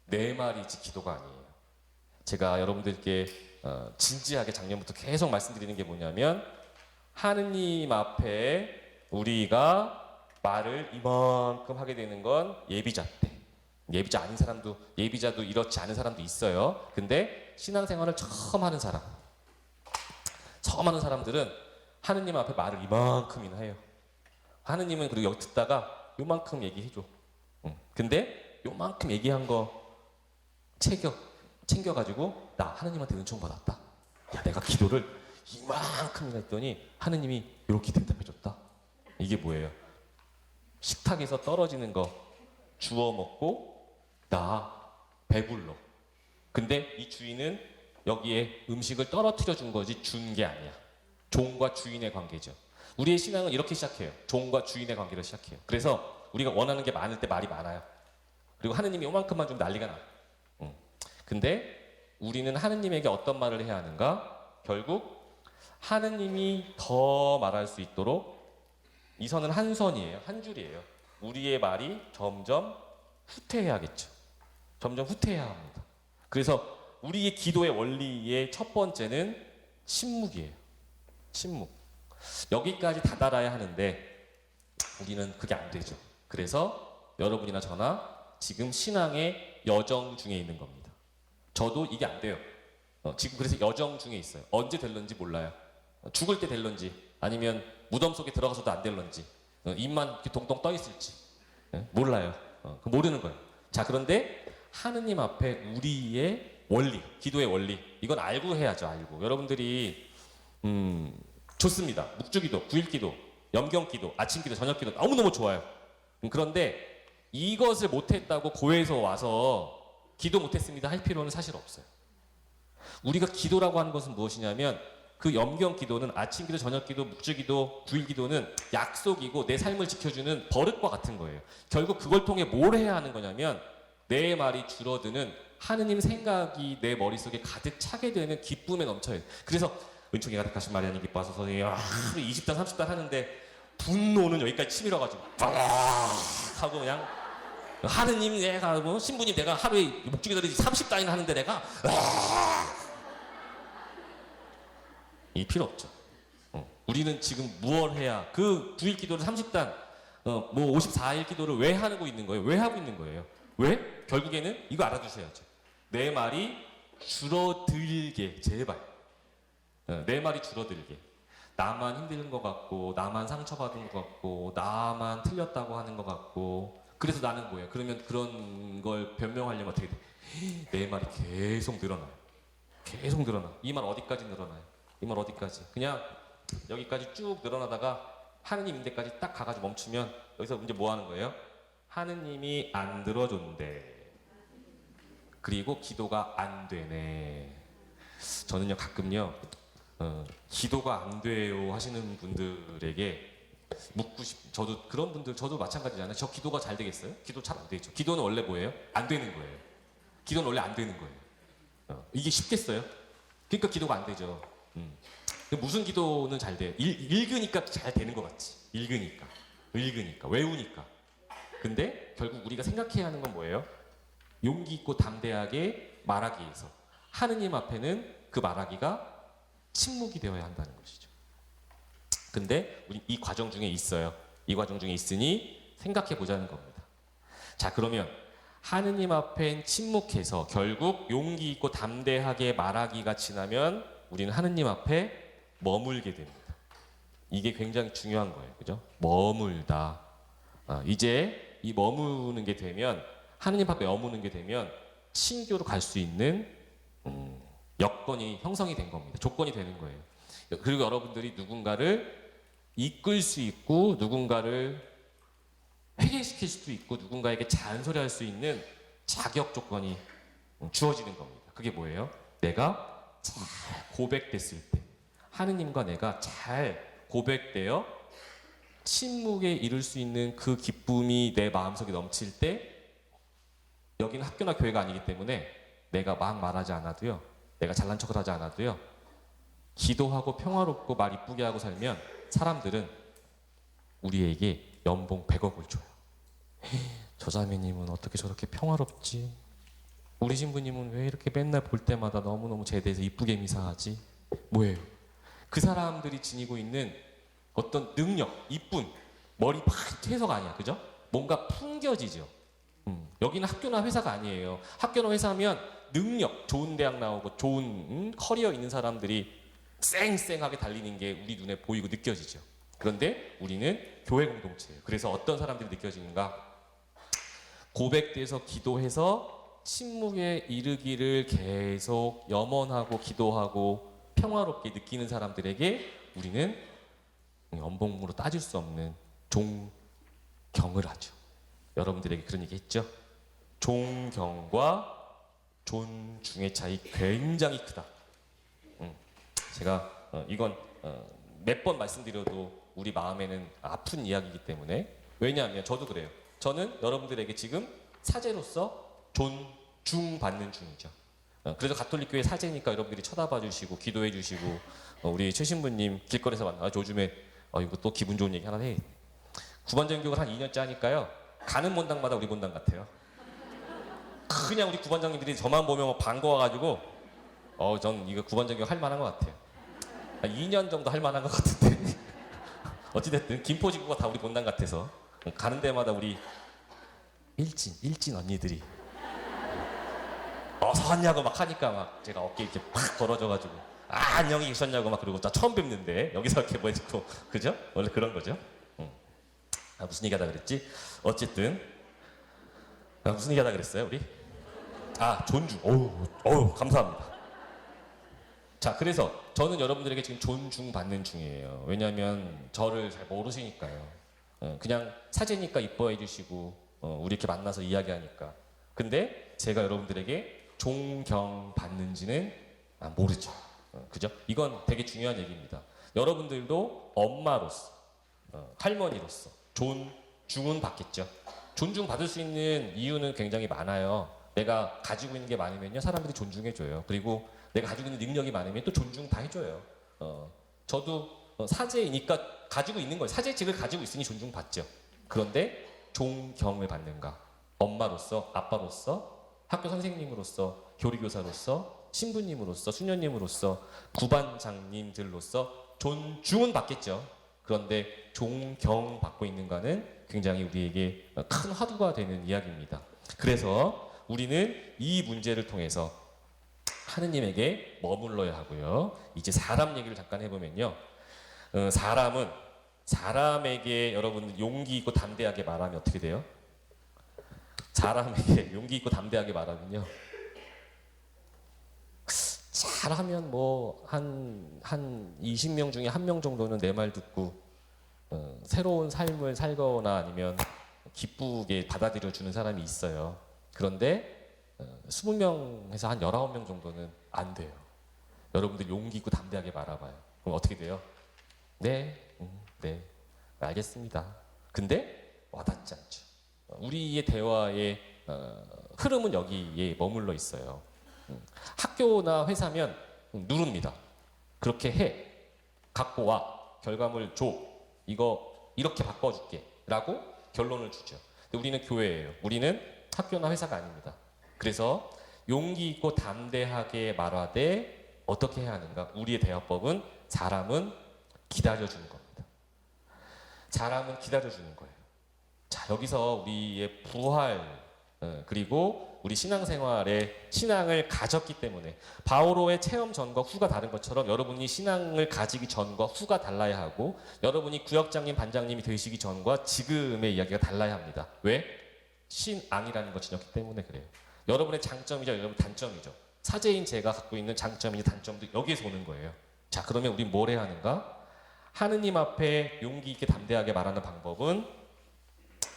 내 말이지 기도가 아니에요. 제가 여러분들께 진지하게 작년부터 계속 말씀드리는 게 뭐냐면 하느님 앞에 우리가 말을 이만큼 하게 되는 건 예비자 때. 예비자 아닌 사람도, 예비자도 이렇지 않은 사람도 있어요. 근데 신앙생활을 처음 하는 사람들은 하느님 앞에 말을 이만큼이나 해요. 하느님은 그리고 여기 듣다가 요만큼 얘기해줘. 근데 요만큼 얘기한 거 챙겨가지고 나 하느님한테 은총 받았다. 야, 내가 기도를 이만큼이나 했더니 하느님이 이렇게 대답해줬다. 이게 뭐예요? 식탁에서 떨어지는 거 주워 먹고 나 배불러. 근데 이 주인은 여기에 음식을 떨어뜨려 준 거지 준 게 아니야. 종과 주인의 관계죠. 우리의 신앙은 이렇게 시작해요. 종과 주인의 관계로 시작해요. 그래서 우리가 원하는 게 많을 때 말이 많아요. 그리고 하느님이 요만큼만 좀 난리가 나. 근데 우리는 하느님에게 어떤 말을 해야 하는가? 결국 하느님이 더 말할 수 있도록 이 선은 한 선이에요. 한 줄이에요. 우리의 말이 점점 후퇴해야겠죠. 점점 후퇴해야 합니다. 그래서 우리의 기도의 원리의 첫 번째는 침묵이에요. 침묵. 여기까지 다다라야 하는데 우리는 그게 안 되죠. 그래서 여러분이나 저나 지금 신앙의 여정 중에 있는 겁니다. 저도 이게 안 돼요. 지금 그래서 여정 중에 있어요. 언제 될런지 몰라요. 죽을 때 될런지 아니면 무덤 속에 들어가서도 안 될런지 입만 이렇게 동동 떠 있을지 몰라요. 모르는 거예요. 자, 그런데 하느님 앞에 우리의 원리, 기도의 원리 이건 알고 해야죠. 알고. 여러분들이 좋습니다. 묵주기도, 구일기도, 염경기도, 아침기도, 저녁기도 너무너무 좋아요. 그런데 이것을 못했다고 교회에서 와서 기도 못했습니다 할 필요는 사실 없어요. 우리가 기도라고 하는 것은 무엇이냐면 그 염경기도는 아침기도, 저녁기도, 묵주기도, 구일기도는 약속이고 내 삶을 지켜주는 버릇과 같은 거예요. 결국 그걸 통해 뭘 해야 하는 거냐면 내 말이 줄어드는 하느님 생각이 내 머릿속에 가득 차게 되는 기쁨에 넘쳐요. 그래서 은총이 가득하신 마리아님 기뻐하소서 하루 20단 30단 하는데 분노는 여기까지 치밀어가지고 하고 그냥 하느님 내가 뭐 신부님 내가 하루에 묵주기도를 30단이나 하는데 내가 이 필요 없죠. 우리는 지금 무엇 해야 그 9일 기도를 30단 뭐 54일 기도를 왜 하고 있는 거예요? 왜 하고 있는 거예요? 왜? 결국에는 이거 알아두셔야죠. 내 말이 줄어들게 제발 내 말이 줄어들게 나만 힘든 것 같고 나만 상처받은 것 같고 나만 틀렸다고 하는 것 같고 그래서 나는 뭐예요? 그러면 그런 걸 변명하려면 어떻게 돼? 내 말이 계속 늘어나요. 계속 늘어나. 이 말 어디까지 늘어나요? 이 말 어디까지? 그냥 여기까지 쭉 늘어나다가 하느님 인데까지 딱 가가지고 멈추면 여기서 이제 뭐 하는 거예요? 하느님이 안 들어준대. 그리고 기도가 안 되네. 저는요 가끔요 기도가 안 돼요 하시는 분들에게 묻고 저도 그런 분들 저도 마찬가지잖아요. 저 기도가 잘 되겠어요? 기도 잘 안 되죠. 기도는 원래 뭐예요? 안 되는 거예요. 기도는 원래 안 되는 거예요. 이게 쉽겠어요? 그러니까 기도가 안 되죠. 무슨 기도는 잘 돼요? 읽으니까 잘 되는 것 같지. 읽으니까 외우니까. 근데 결국 우리가 생각해야 하는 건 뭐예요? 용기 있고 담대하게 말하기 위해서 하느님 앞에는 그 말하기가 침묵이 되어야 한다는 것이죠. 근데 우리 이 과정 중에 있어요. 이 과정 중에 있으니 생각해 보자는 겁니다. 자, 그러면 하느님 앞엔 침묵해서 결국 용기 있고 담대하게 말하기가 지나면 우리는 하느님 앞에 머물게 됩니다. 이게 굉장히 중요한 거예요. 그죠? 머물다. 이제 이 머무는 게 되면 하느님 앞에 머무는 게 되면 신교로 갈 수 있는 여건이 형성이 된 겁니다. 조건이 되는 거예요. 그리고 여러분들이 누군가를 이끌 수 있고 누군가를 회개시킬 수도 있고 누군가에게 잔소리할 수 있는 자격 조건이 주어지는 겁니다. 그게 뭐예요? 내가 잘 고백됐을 때, 하느님과 내가 잘 고백되어 침묵에 이룰 수 있는 그 기쁨이 내 마음속에 넘칠 때, 여기는 학교나 교회가 아니기 때문에 내가 막 말하지 않아도요, 내가 잘난 척을 하지 않아도요, 기도하고 평화롭고 말 이쁘게 하고 살면 사람들은 우리에게 연봉 100억을 줘요. 저 자매님은 어떻게 저렇게 평화롭지? 우리 신부님은 왜 이렇게 맨날 볼 때마다 너무너무 제대해서 이쁘게 미사하지? 뭐예요? 그 사람들이 지니고 있는 어떤 능력, 이쁨, 머리 팍 해서가 아니야, 그죠? 뭔가 풍겨지죠. 여기는 학교나 회사가 아니에요. 학교나 회사면 능력, 좋은 대학 나오고 좋은 커리어 있는 사람들이 쌩쌩하게 달리는 게 우리 눈에 보이고 느껴지죠. 그런데 우리는 교회 공동체예요. 그래서 어떤 사람들이 느껴지는가? 고백돼서 기도해서 침묵에 이르기를 계속 염원하고 기도하고 평화롭게 느끼는 사람들에게 우리는 연봉으로 따질 수 없는 존경을 하죠. 여러분들에게 그런 얘기 했죠? 존경과 존중의 차이 굉장히 크다. 제가 이건 몇 번 말씀드려도 우리 마음에는 아픈 이야기이기 때문에, 왜냐하면 저도 그래요. 저는 여러분들에게 지금 사제로서 존중받는 중이죠. 그래서 가톨릭교회 사제니까 여러분들이 쳐다봐 주시고 기도해 주시고, 우리 최신부님 길거리에서 만나 요즘에 이거 또 기분 좋은 얘기 하나 해. 구반장 교육을 한 2년째 하니까요, 가는 본당마다 우리 본당 같아요. 그냥 우리 구반장님들이 저만 보면 반가워가지고 전 이거 구반장 교육 할 만한 것 같아요. 2년 정도 할 만한 것 같은데 어찌됐든 김포지구가 다 우리 본당 같아서 가는 데마다 우리 일진 언니들이 어서 왔냐고 막 하니까 막 제가 어깨 이렇게 팍 벌어져가지고 안녕히 계셨냐고 막, 그러고 나 처음 뵙는데 여기서 이렇게 뭐 또 그죠? 원래 그런 거죠. 무슨 얘기하다 그랬지? 어쨌든 무슨 얘기하다 그랬어요 우리? 존중. 어우 감사합니다. 자, 그래서 저는 여러분들에게 지금 존중받는 중이에요. 왜냐하면 저를 잘 모르시니까요. 그냥 사제니까 이뻐해 주시고 우리 이렇게 만나서 이야기하니까. 근데 제가 여러분들에게 존경받는지는 모르죠. 그죠? 이건 되게 중요한 얘기입니다. 여러분들도 엄마로서, 할머니로서 존중은 받겠죠. 존중받을 수 있는 이유는 굉장히 많아요. 내가 가지고 있는 게 많으면요, 사람들이 존중해줘요. 그리고 내가 가지고 있는 능력이 많으면 또 존중 다 해줘요. 저도 사제이니까 가지고 있는 거예요. 사제직을 가지고 있으니 존중받죠. 그런데 존경을 받는가? 엄마로서, 아빠로서, 학교 선생님으로서, 교리교사로서, 신부님으로서, 수녀님으로서, 구반장님들로서 존중은 받겠죠. 그런데 존경받고 있는가는 굉장히 우리에게 큰 화두가 되는 이야기입니다. 그래서 우리는 이 문제를 통해서 하느님에게 머물러야 하고요. 이제 사람 얘기를 잠깐 해보면요. 사람은 사람에게 여러분 용기 있고 담대하게 말하면 어떻게 돼요? 사람에게 용기 있고 담대하게 말하면요, 잘하면 뭐 한 20명 중에 1명 정도는 내 말 듣고 새로운 삶을 살거나 아니면 기쁘게 받아들여 주는 사람이 있어요. 그런데 20명에서 한 19명 정도는 안 돼요. 여러분들 용기 있고 담대하게 말아봐요. 그럼 어떻게 돼요? 네, 알겠습니다. 근데 와닿지 않죠. 우리의 대화의 흐름은 여기에 머물러 있어요. 학교나 회사면 누릅니다. 그렇게 해. 갖고 와. 결과물 줘. 이거 이렇게 바꿔줄게. 라고 결론을 주죠. 근데 우리는 교회예요. 우리는 학교나 회사가 아닙니다. 그래서 용기 있고 담대하게 말하되 어떻게 해야 하는가? 우리의 대화법은 사람은 기다려주는 겁니다. 사람은 기다려주는 거예요. 자, 여기서 우리의 부활, 그리고 우리 신앙생활에 신앙을 가졌기 때문에 바오로의 체험 전과 후가 다른 것처럼 여러분이 신앙을 가지기 전과 후가 달라야 하고, 여러분이 구역장님, 반장님이 되시기 전과 지금의 이야기가 달라야 합니다. 왜? 신앙이라는 걸 지녔기 때문에 그래요. 여러분의 장점이죠, 여러분 단점이죠. 사제인 제가 갖고 있는 장점이나 단점도 여기에서 오는 거예요. 자, 그러면 우린 뭘 해야 하는가? 하느님 앞에 용기 있게 담대하게 말하는 방법은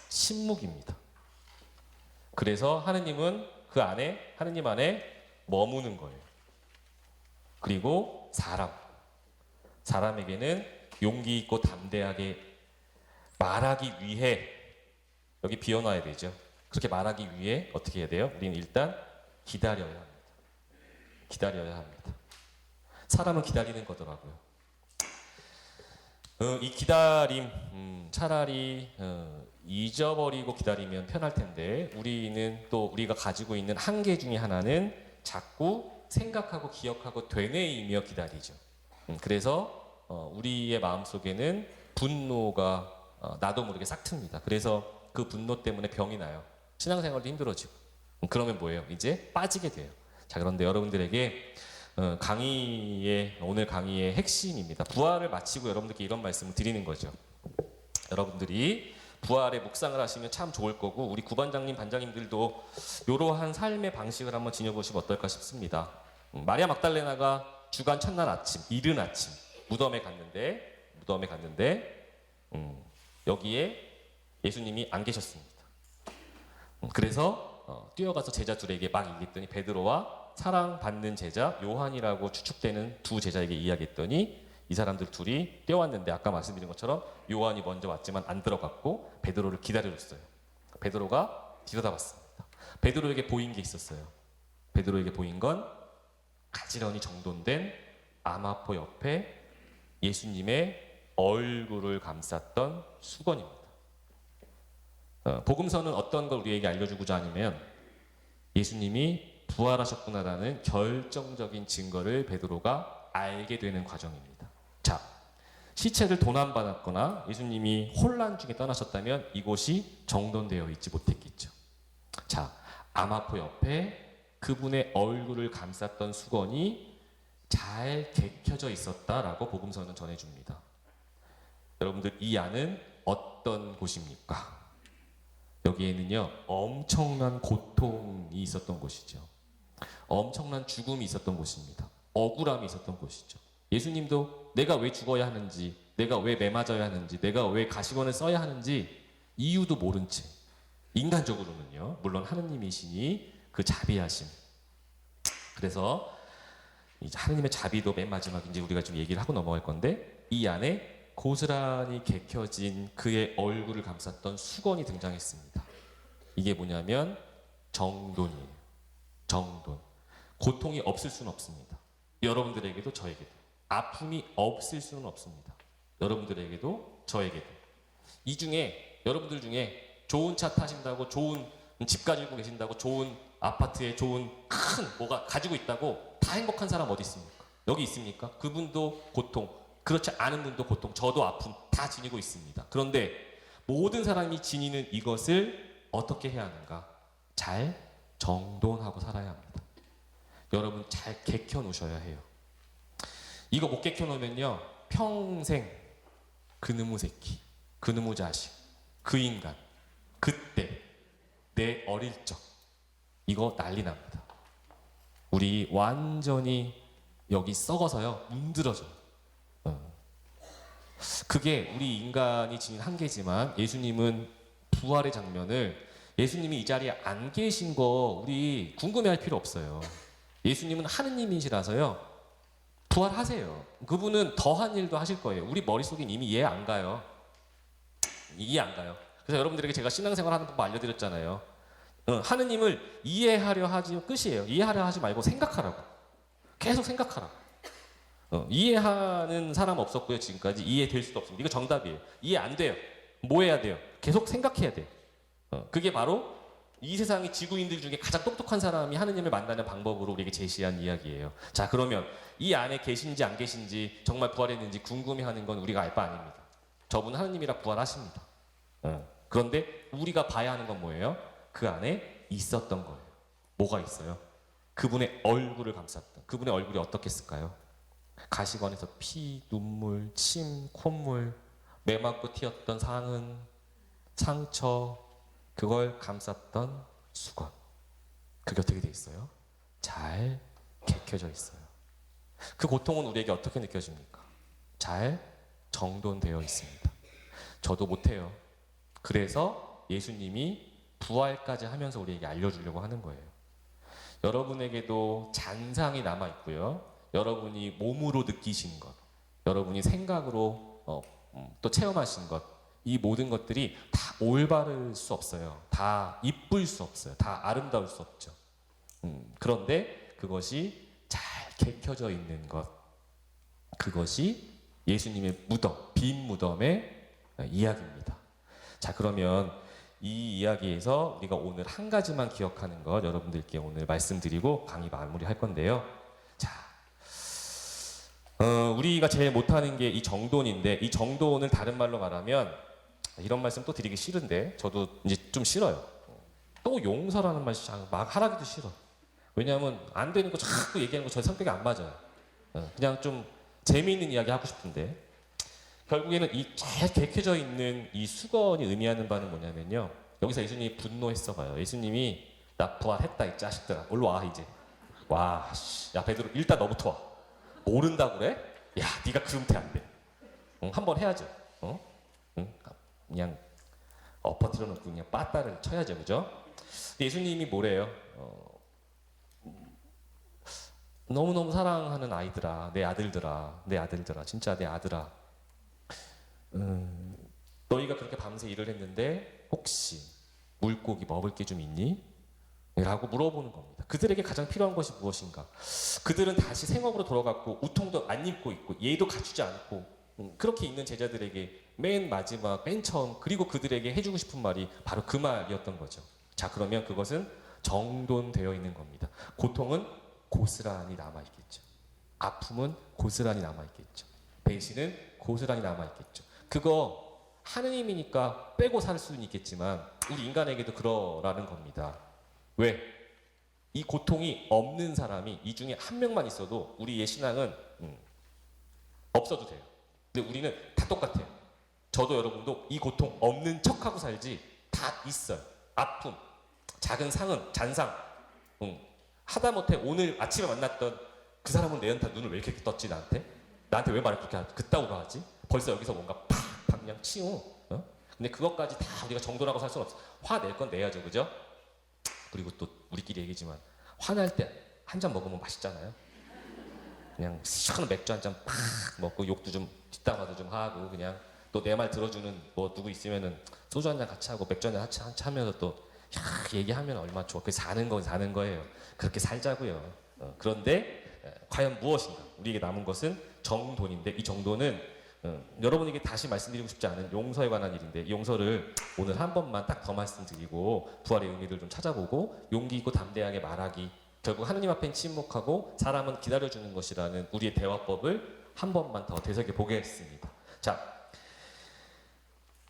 침묵입니다. 그래서 하느님은 하느님 안에 머무는 거예요. 그리고 사람에게는 용기 있고 담대하게 말하기 위해, 여기 비워놔야 되죠. 그렇게 말하기 위해 어떻게 해야 돼요? 우리는 일단 기다려야 합니다. 기다려야 합니다. 사람은 기다리는 거더라고요. 이 기다림, 차라리 잊어버리고 기다리면 편할 텐데, 우리는 또 우리가 가지고 있는 한계 중에 하나는 자꾸 생각하고 기억하고 되뇌이며 기다리죠. 그래서 우리의 마음속에는 분노가 나도 모르게 싹 틉니다. 그래서 그 분노 때문에 병이 나요. 신앙생활도 힘들어지고. 그러면 뭐예요? 이제 빠지게 돼요. 자, 그런데 여러분들에게 오늘 강의의 핵심입니다. 부활을 마치고 여러분들께 이런 말씀을 드리는 거죠. 여러분들이 부활의 묵상을 하시면 참 좋을 거고, 우리 구반장님, 반장님들도 이러한 삶의 방식을 한번 지녀보시면 어떨까 싶습니다. 마리아 막달레나가 주간 첫날 아침, 이른 아침 무덤에 갔는데 여기에 예수님이 안 계셨습니다. 그래서 뛰어가서 제자 둘에게 막 얘기했더니, 베드로와 사랑받는 제자 요한이라고 추측되는 두 제자에게 이야기했더니, 이 사람들 둘이 뛰어왔는데 아까 말씀드린 것처럼 요한이 먼저 왔지만 안 들어갔고 베드로를 기다려줬어요. 베드로가 들여다봤습니다. 베드로에게 보인 게 있었어요. 베드로에게 보인 건 가지런히 정돈된 아마포 옆에 예수님의 얼굴을 감쌌던 수건입니다. 복음서는 어떤 걸 우리에게 알려주고자 하냐면, 예수님이 부활하셨구나라는 결정적인 증거를 베드로가 알게 되는 과정입니다. 자, 시체를 도난받았거나 예수님이 혼란 중에 떠나셨다면 이곳이 정돈되어 있지 못했겠죠. 자, 아마포 옆에 그분의 얼굴을 감쌌던 수건이 잘 개켜져 있었다라고 복음서는 전해줍니다. 여러분들, 이 안은 어떤 곳입니까? 여기에는요, 엄청난 고통이 있었던 곳이죠. 엄청난 죽음이 있었던 곳입니다. 억울함이 있었던 곳이죠. 예수님도 내가 왜 죽어야 하는지, 내가 왜 매맞아야 하는지, 내가 왜 가시관을 써야 하는지 이유도 모른 채, 인간적으로는요, 물론 하느님이시니 그 자비하심. 그래서 이제 하느님의 자비도 맨 마지막 이제 우리가 좀 얘기를 하고 넘어갈 건데, 이 안에 고스란히 개켜진 그의 얼굴을 감쌌던 수건이 등장했습니다. 이게 뭐냐면 정돈이에요. 정돈. 고통이 없을 수는 없습니다. 여러분들에게도 저에게도. 아픔이 없을 수는 없습니다. 여러분들에게도 저에게도. 이 중에, 여러분들 중에 좋은 차 타신다고, 좋은 집 가지고 계신다고, 좋은 아파트에 좋은 큰 뭐가 가지고 있다고 다 행복한 사람 어디 있습니까? 여기 있습니까? 그분도 고통, 그렇지 않은 분도 고통, 저도 아픔 다 지니고 있습니다. 그런데 모든 사람이 지니는 이것을 어떻게 해야 하는가? 잘 정돈하고 살아야 합니다. 여러분, 잘 개켜 놓으셔야 해요. 이거 못 개켜 놓으면요, 평생 그놈의 새끼, 그놈의 자식, 그 인간, 그때, 내 어릴 적, 이거 난리 납니다. 우리 완전히 여기 썩어서요, 문드러져요. 그게 우리 인간이 지닌 한계지만, 예수님은 부활의 장면을, 예수님이 이 자리에 안 계신 거 우리 궁금해할 필요 없어요. 예수님은 하느님이시라서요, 부활하세요. 그분은 더한 일도 하실 거예요. 우리 머릿속엔 이미 이해 안 가요. 이해 안 가요. 그래서 여러분들에게 제가 신앙생활 하는 방법 알려드렸잖아요. 하느님을 이해하려 하지 끝이에요. 이해하려 하지 말고 생각하라고. 계속 생각하라고. 이해하는 사람 없었고요. 지금까지 이해될 수도 없습니다. 이거 정답이에요. 이해 안 돼요. 뭐 해야 돼요? 계속 생각해야 돼요. 그게 바로 이 세상의 지구인들 중에 가장 똑똑한 사람이 하느님을 만나는 방법으로 우리에게 제시한 이야기예요. 자, 그러면 이 안에 계신지 안 계신지, 정말 부활했는지 궁금해하는 건 우리가 알 바 아닙니다. 저분은 하느님이라 부활하십니다. 그런데 우리가 봐야 하는 건 뭐예요? 그 안에 있었던 거예요. 뭐가 있어요? 그분의 얼굴을 감쌌던, 그분의 얼굴이 어떻겠을까요? 가시관에서 피, 눈물, 침, 콧물, 매맞고 튀었던 상흔, 상처, 그걸 감쌌던 수건. 그게 어떻게 돼 있어요? 잘 객혀져 있어요. 그 고통은 우리에게 어떻게 느껴집니까? 잘 정돈되어 있습니다. 저도 못해요. 그래서 예수님이 부활까지 하면서 우리에게 알려주려고 하는 거예요. 여러분에게도 잔상이 남아 있고요. 여러분이 몸으로 느끼신 것, 여러분이 생각으로 또 체험하신 것, 이 모든 것들이 다 올바를 수 없어요. 다 이쁠 수 없어요. 다 아름다울 수 없죠. 그런데 그것이 잘 객혀져 있는 것, 그것이 예수님의 무덤, 빈 무덤의 이야기입니다. 자, 그러면 이 이야기에서 우리가 오늘 한 가지만 기억하는 것 여러분들께 오늘 말씀드리고 강의 마무리할 건데요. 자, 우리가 제일 못하는 게 이 정돈인데, 이 정돈을 다른 말로 말하면, 이런 말씀 또 드리기 싫은데 저도 이제 좀 싫어요. 또 용서라는 말 막 하라기도 싫어. 왜냐하면 안 되는 거 자꾸 얘기하는 거 저 성격이 안 맞아요. 그냥 좀 재미있는 이야기 하고 싶은데, 결국에는 이 잘 객해져 있는 이 수건이 의미하는 바는 뭐냐면요. 여기서 예수님이 분노했어 봐요. 예수님이 나 부활했다 이 자식들아. 올라 와 이제. 와, 야 베드로 일단 너부터 와. 모른다 그래? 야, 네가 그 은퇴 안 돼. 한번 해야죠. 그냥 엎어뜨려 놓고 그냥 빠따를 쳐야죠, 그죠? 근데 예수님이 뭐래요? 너무너무 사랑하는 아이들아, 내 아들들아, 내 아들들아, 진짜 내 아들아. 너희가 그렇게 밤새 일을 했는데 혹시 물고기 먹을 게 좀 있니? 라고 물어보는 겁니다. 그들에게 가장 필요한 것이 무엇인가? 그들은 다시 생업으로 돌아갔고 우통도 안 입고 있고 예의도 갖추지 않고 그렇게 있는 제자들에게 맨 마지막, 맨 처음 그리고 그들에게 해주고 싶은 말이 바로 그 말이었던 거죠. 자, 그러면 그것은 정돈되어 있는 겁니다. 고통은 고스란히 남아있겠죠. 아픔은 고스란히 남아있겠죠. 배신은 고스란히 남아있겠죠. 그거 하느님이니까 빼고 살 수는 있겠지만 우리 인간에게도 그러라는 겁니다. 왜? 이 고통이 없는 사람이 이 중에 한 명만 있어도 우리의 신앙은 없어도 돼요. 근데 우리는 다 똑같아요. 저도 여러분도 이 고통 없는 척하고 살지 다 있어요. 아픔, 작은 상흔, 잔상. 하다못해 오늘 아침에 만났던 그 사람은 내한테 눈을 왜 이렇게 떴지 나한테? 나한테 왜 말을 그렇게 그따구로 하지? 벌써 여기서 뭔가 팍 그냥 치우. 근데 그것까지 다 우리가 정돈하고 살 수는 없어. 화낼 건 내야죠, 그죠? 그리고 또 우리끼리 얘기지만 화날 때 한 잔 먹으면 맛있잖아요. 그냥 시원한 맥주 한 잔 팍 먹고 욕도 좀 뒷담화도 좀 하고 그냥 또 내 말 들어주는 뭐 누구 있으면은 소주 한 잔 같이 하고 맥주 한 잔 같이 하면서 또 얘기하면 얼마나 좋아. 그 사는 건 사는 거예요. 그렇게 살자고요. 그런데 과연 무엇인가? 우리에게 남은 것은 정돈인데 이 정돈은 여러분에게 다시 말씀드리고 싶지 않은 용서에 관한 일인데 이 용서를 오늘 한 번만 딱 더 말씀드리고 부활의 의미를 좀 찾아보고 용기 있고 담대하게 말하기, 결국 하느님 앞엔 침묵하고 사람은 기다려주는 것이라는 우리의 대화법을 한 번만 더 되새겨 보겠습니다. 자,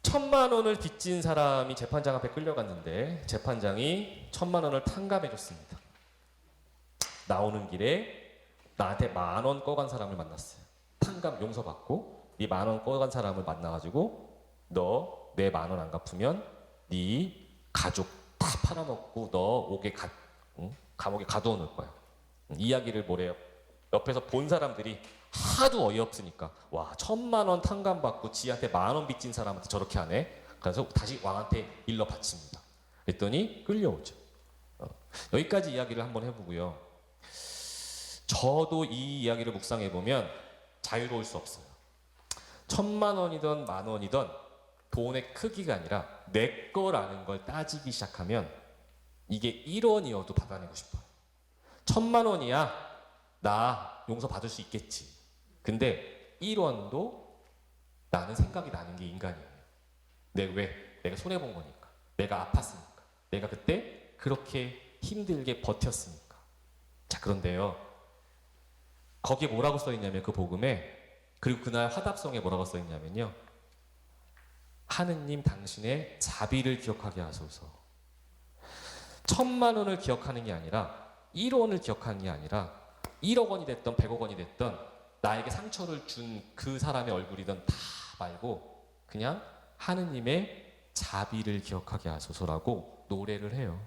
1,000만 원을 빚진 사람이 재판장 앞에 끌려갔는데 재판장이 1,000만 원을 탕감해줬습니다. 나오는 길에 나한테 10,000원 꺼간 사람을 만났어요. 탕감 용서받고 네 10,000원 꺼간 사람을 만나가지고 너 내 10,000원 안 갚으면 네 가족 다 팔아먹고 너 감옥에 가두어 놓을 거야. 이야기를 뭐래요? 옆에서 본 사람들이 하도 어이없으니까 와 1,000만 원 탕감받고 지한테 10,000원 빚진 사람한테 저렇게 하네. 그래서 다시 왕한테 일러 바칩니다. 그랬더니 끌려오죠. 여기까지 이야기를 한번 해보고요. 저도 이 이야기를 묵상해보면 자유로울 수 없어요. 1,000만 원이든 10,000원이든 돈의 크기가 아니라 내 거라는 걸 따지기 시작하면 이게 1원이어도 받아내고 싶어요. 1,000만 원이야 나 용서받을 수 있겠지. 근데 1원도 나는 생각이 나는 게 인간이에요. 내가 손해본 거니까, 내가 아팠으니까, 내가 그때 그렇게 힘들게 버텼으니까. 자, 그런데요 거기에 뭐라고 써있냐면 그 복음에, 그리고 그날 화답성에 뭐라고 써있냐면요, 하느님 당신의 자비를 기억하게 하소서. 1,000만 원을 기억하는 게 아니라 1원을 기억하는 게 아니라 1억 원이 됐던 100억 원이 됐던 나에게 상처를 준 그 사람의 얼굴이든 다 말고 그냥 하느님의 자비를 기억하게 하소서라고 노래를 해요.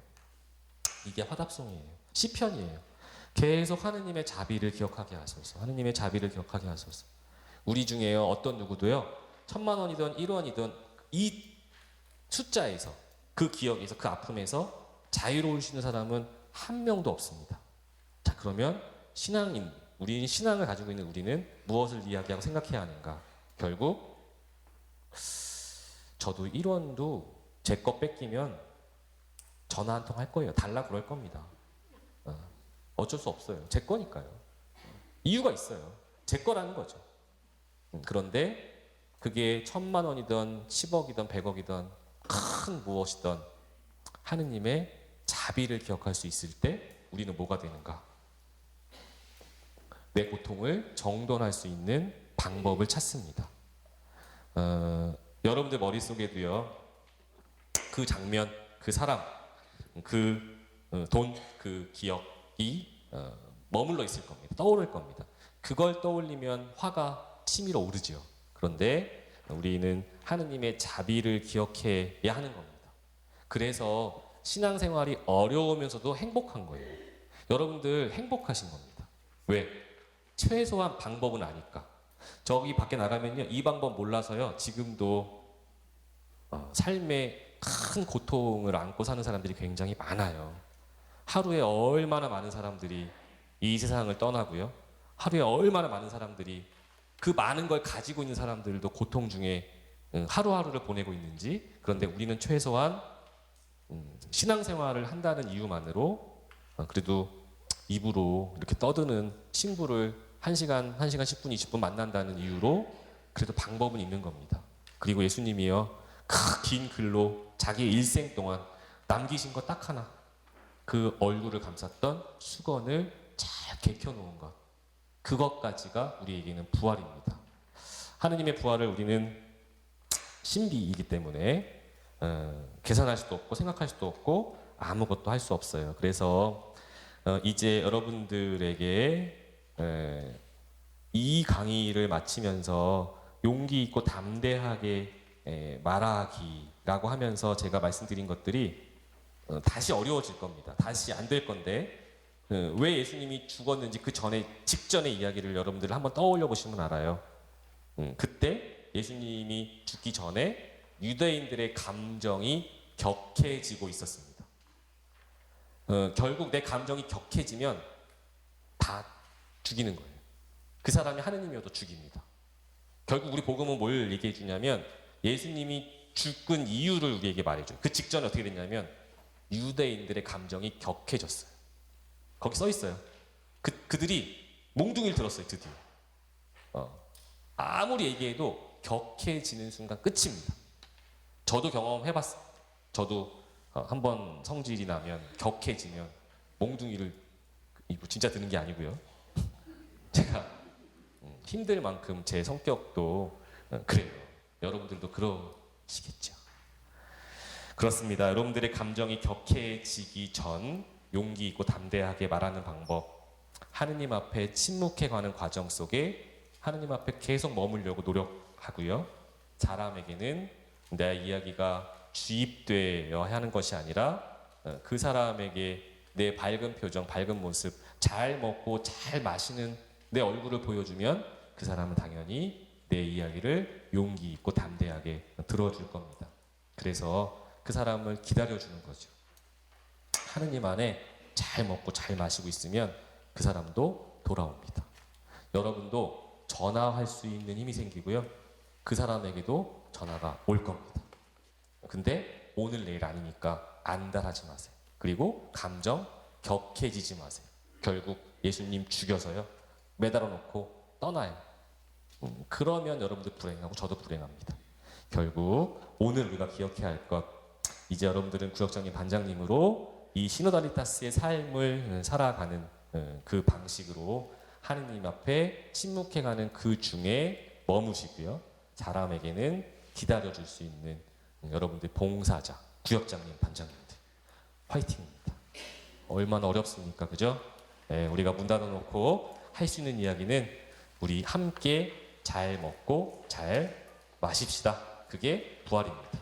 이게 화답송이에요. 시편이에요. 계속 하느님의 자비를 기억하게 하소서. 하느님의 자비를 기억하게 하소서. 우리 중에요 어떤 누구도요 1000만 원이든 1원이든 이 숫자에서 그 기억에서 그 아픔에서 자유로울 수 있는 사람은 한 명도 없습니다. 자 그러면 신앙인 우리 신앙을 가지고 있는 우리는 무엇을 이야기하고 생각해야 하는가? 결국 저도 1원도 제 거 뺏기면 전화 한 통 할 거예요. 달라 그럴 겁니다. 어쩔 수 없어요. 제 거니까요. 이유가 있어요. 제 거라는 거죠. 그런데 그게 1000만 원이든 10억이든 100억이든 큰 무엇이든 하느님의 자비를 기억할 수 있을 때 우리는 뭐가 되는가? 내 고통을 정돈할 수 있는 방법을 찾습니다. 여러분들 머릿속에도요 그 장면, 그 사람, 그 돈, 그 기억이 머물러 있을 겁니다. 떠오를 겁니다. 그걸 떠올리면 화가 치밀어 오르죠. 그런데 우리는 하느님의 자비를 기억해야 하는 겁니다. 그래서 신앙생활이 어려우면서도 행복한 거예요. 여러분들 행복하신 겁니다. 왜? 최소한 방법은 아니까. 저기 밖에 나가면요 이 방법 몰라서요 지금도 삶의 큰 고통을 안고 사는 사람들이 굉장히 많아요. 하루에 얼마나 많은 사람들이 이 세상을 떠나고요. 하루에 얼마나 많은 사람들이 그 많은 걸 가지고 있는 사람들도 고통 중에 하루하루를 보내고 있는지. 그런데 우리는 최소한 신앙생활을 한다는 이유만으로 그래도 입으로 이렇게 떠드는 신부를 1시간 10분, 20분 만난다는 이유로 그래도 방법은 있는 겁니다. 그리고 예수님이요 그 긴 글로 자기 일생 동안 남기신 것 딱 하나, 그 얼굴을 감쌌던 수건을 잘 개켜놓은 것, 그것까지가 우리에게는 부활입니다. 하느님의 부활을 우리는 신비이기 때문에 계산할 수도 없고 생각할 수도 없고 아무것도 할 수 없어요. 그래서 이제 여러분들에게 이 강의를 마치면서 용기 있고 담대하게 말하기라고 하면서 제가 말씀드린 것들이 다시 어려워질 겁니다. 다시 안 될 건데 왜 예수님이 죽었는지 그 전에 직전의 이야기를 여러분들 한번 떠올려 보시면 알아요. 그때 예수님이 죽기 전에 유대인들의 감정이 격해지고 있었습니다. 결국 내 감정이 격해지면 다 죽이는 거예요. 그 사람이 하느님이어도 죽입니다. 결국 우리 복음은 뭘 얘기해 주냐면 예수님이 죽은 이유를 우리에게 말해줘요. 그 직전에 어떻게 됐냐면 유대인들의 감정이 격해졌어요. 거기 써 있어요. 그들이 몽둥이를 들었어요. 드디어. 아무리 얘기해도 격해지는 순간 끝입니다. 저도 경험해봤어요. 저도 한번 성질이 나면 격해지면 몽둥이를 진짜 드는 게 아니고요. 제가 힘들 만큼 제 성격도 그래요. 여러분들도 그러시겠죠. 그렇습니다. 여러분들의 감정이 격해지기 전 용기 있고 담대하게 말하는 방법, 하느님 앞에 침묵해가는 과정 속에 하느님 앞에 계속 머물려고 노력하고요. 사람에게는 내 이야기가 주입되어야 하는 것이 아니라 그 사람에게 내 밝은 표정, 밝은 모습, 잘 먹고 잘 마시는 내 얼굴을 보여주면 그 사람은 당연히 내 이야기를 용기 있고 담대하게 들어줄 겁니다. 그래서 그 사람을 기다려주는 거죠. 하느님 안에 잘 먹고 잘 마시고 있으면 그 사람도 돌아옵니다. 여러분도 전화할 수 있는 힘이 생기고요. 그 사람에게도 전화가 올 겁니다. 근데 오늘 내일 아니니까 안달하지 마세요. 그리고 감정 격해지지 마세요. 결국 예수님 죽여서요 매달아 놓고 떠나요. 그러면 여러분들 불행하고 저도 불행합니다. 결국 오늘 우리가 기억해야 할 것, 이제 여러분들은 구역장님 반장님으로 이 시노달리타스의 삶을 살아가는 그 방식으로 하느님 앞에 침묵해가는 그 중에 머무시고요. 사람에게는 기다려줄 수 있는 여러분들 봉사자, 구역장님 반장님들 화이팅입니다. 얼마나 어렵습니까, 그죠? 네, 우리가 문 닫아놓고 할 수 있는 이야기는 우리 함께 잘 먹고 잘 마십시다. 그게 부활입니다.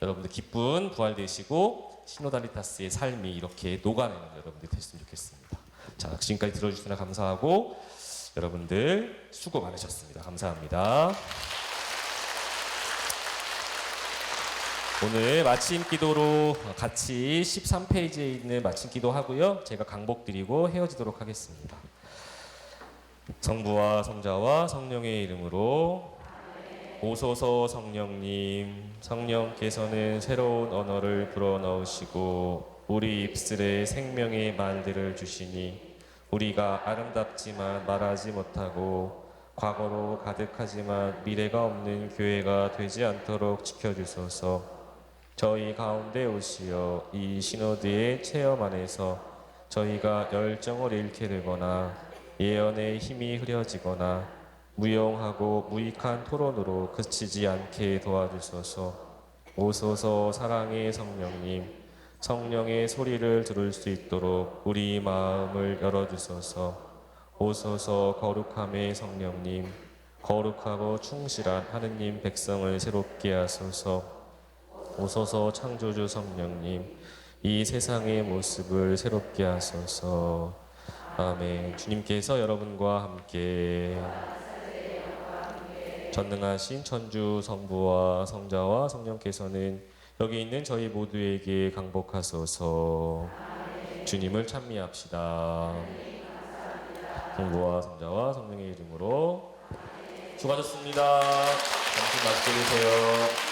여러분들 기쁜 부활 되시고 시노달리타스의 삶이 이렇게 녹아내는 여러분들 됐으면 좋겠습니다. 자, 지금까지 들어주시느라 감사하고 여러분들 수고 많으셨습니다. 감사합니다. 오늘 마침 기도로 같이 13페이지에 있는 마침 기도 하고요. 제가 강복 드리고 헤어지도록 하겠습니다. 성부와 성자와 성령의 이름으로 오소서 성령님, 성령께서는 새로운 언어를 불어넣으시고 우리 입술에 생명의 말들을 주시니 우리가 아름답지만 말하지 못하고 과거로 가득하지만 미래가 없는 교회가 되지 않도록 지켜주소서. 저희 가운데 오시어 이 시노드의 체험 안에서 저희가 열정을 잃게 되거나 예언의 힘이 흐려지거나 무용하고 무익한 토론으로 그치지 않게 도와주소서. 오소서 사랑의 성령님, 성령의 소리를 들을 수 있도록 우리 마음을 열어주소서. 오소서 거룩함의 성령님, 거룩하고 충실한 하느님 백성을 새롭게 하소서. 오소서 창조주 성령님, 이 세상의 모습을 새롭게 하소서. 아멘. 주님께서 여러분과 함께 전능하신 천주 성부와 성자와 성령께서는 여기 있는 저희 모두에게 강복하소서. 주님을 찬미합시다. 성부와 성자와 성령의 이름으로 수고하셨습니다. 점심 맛있게 드세요.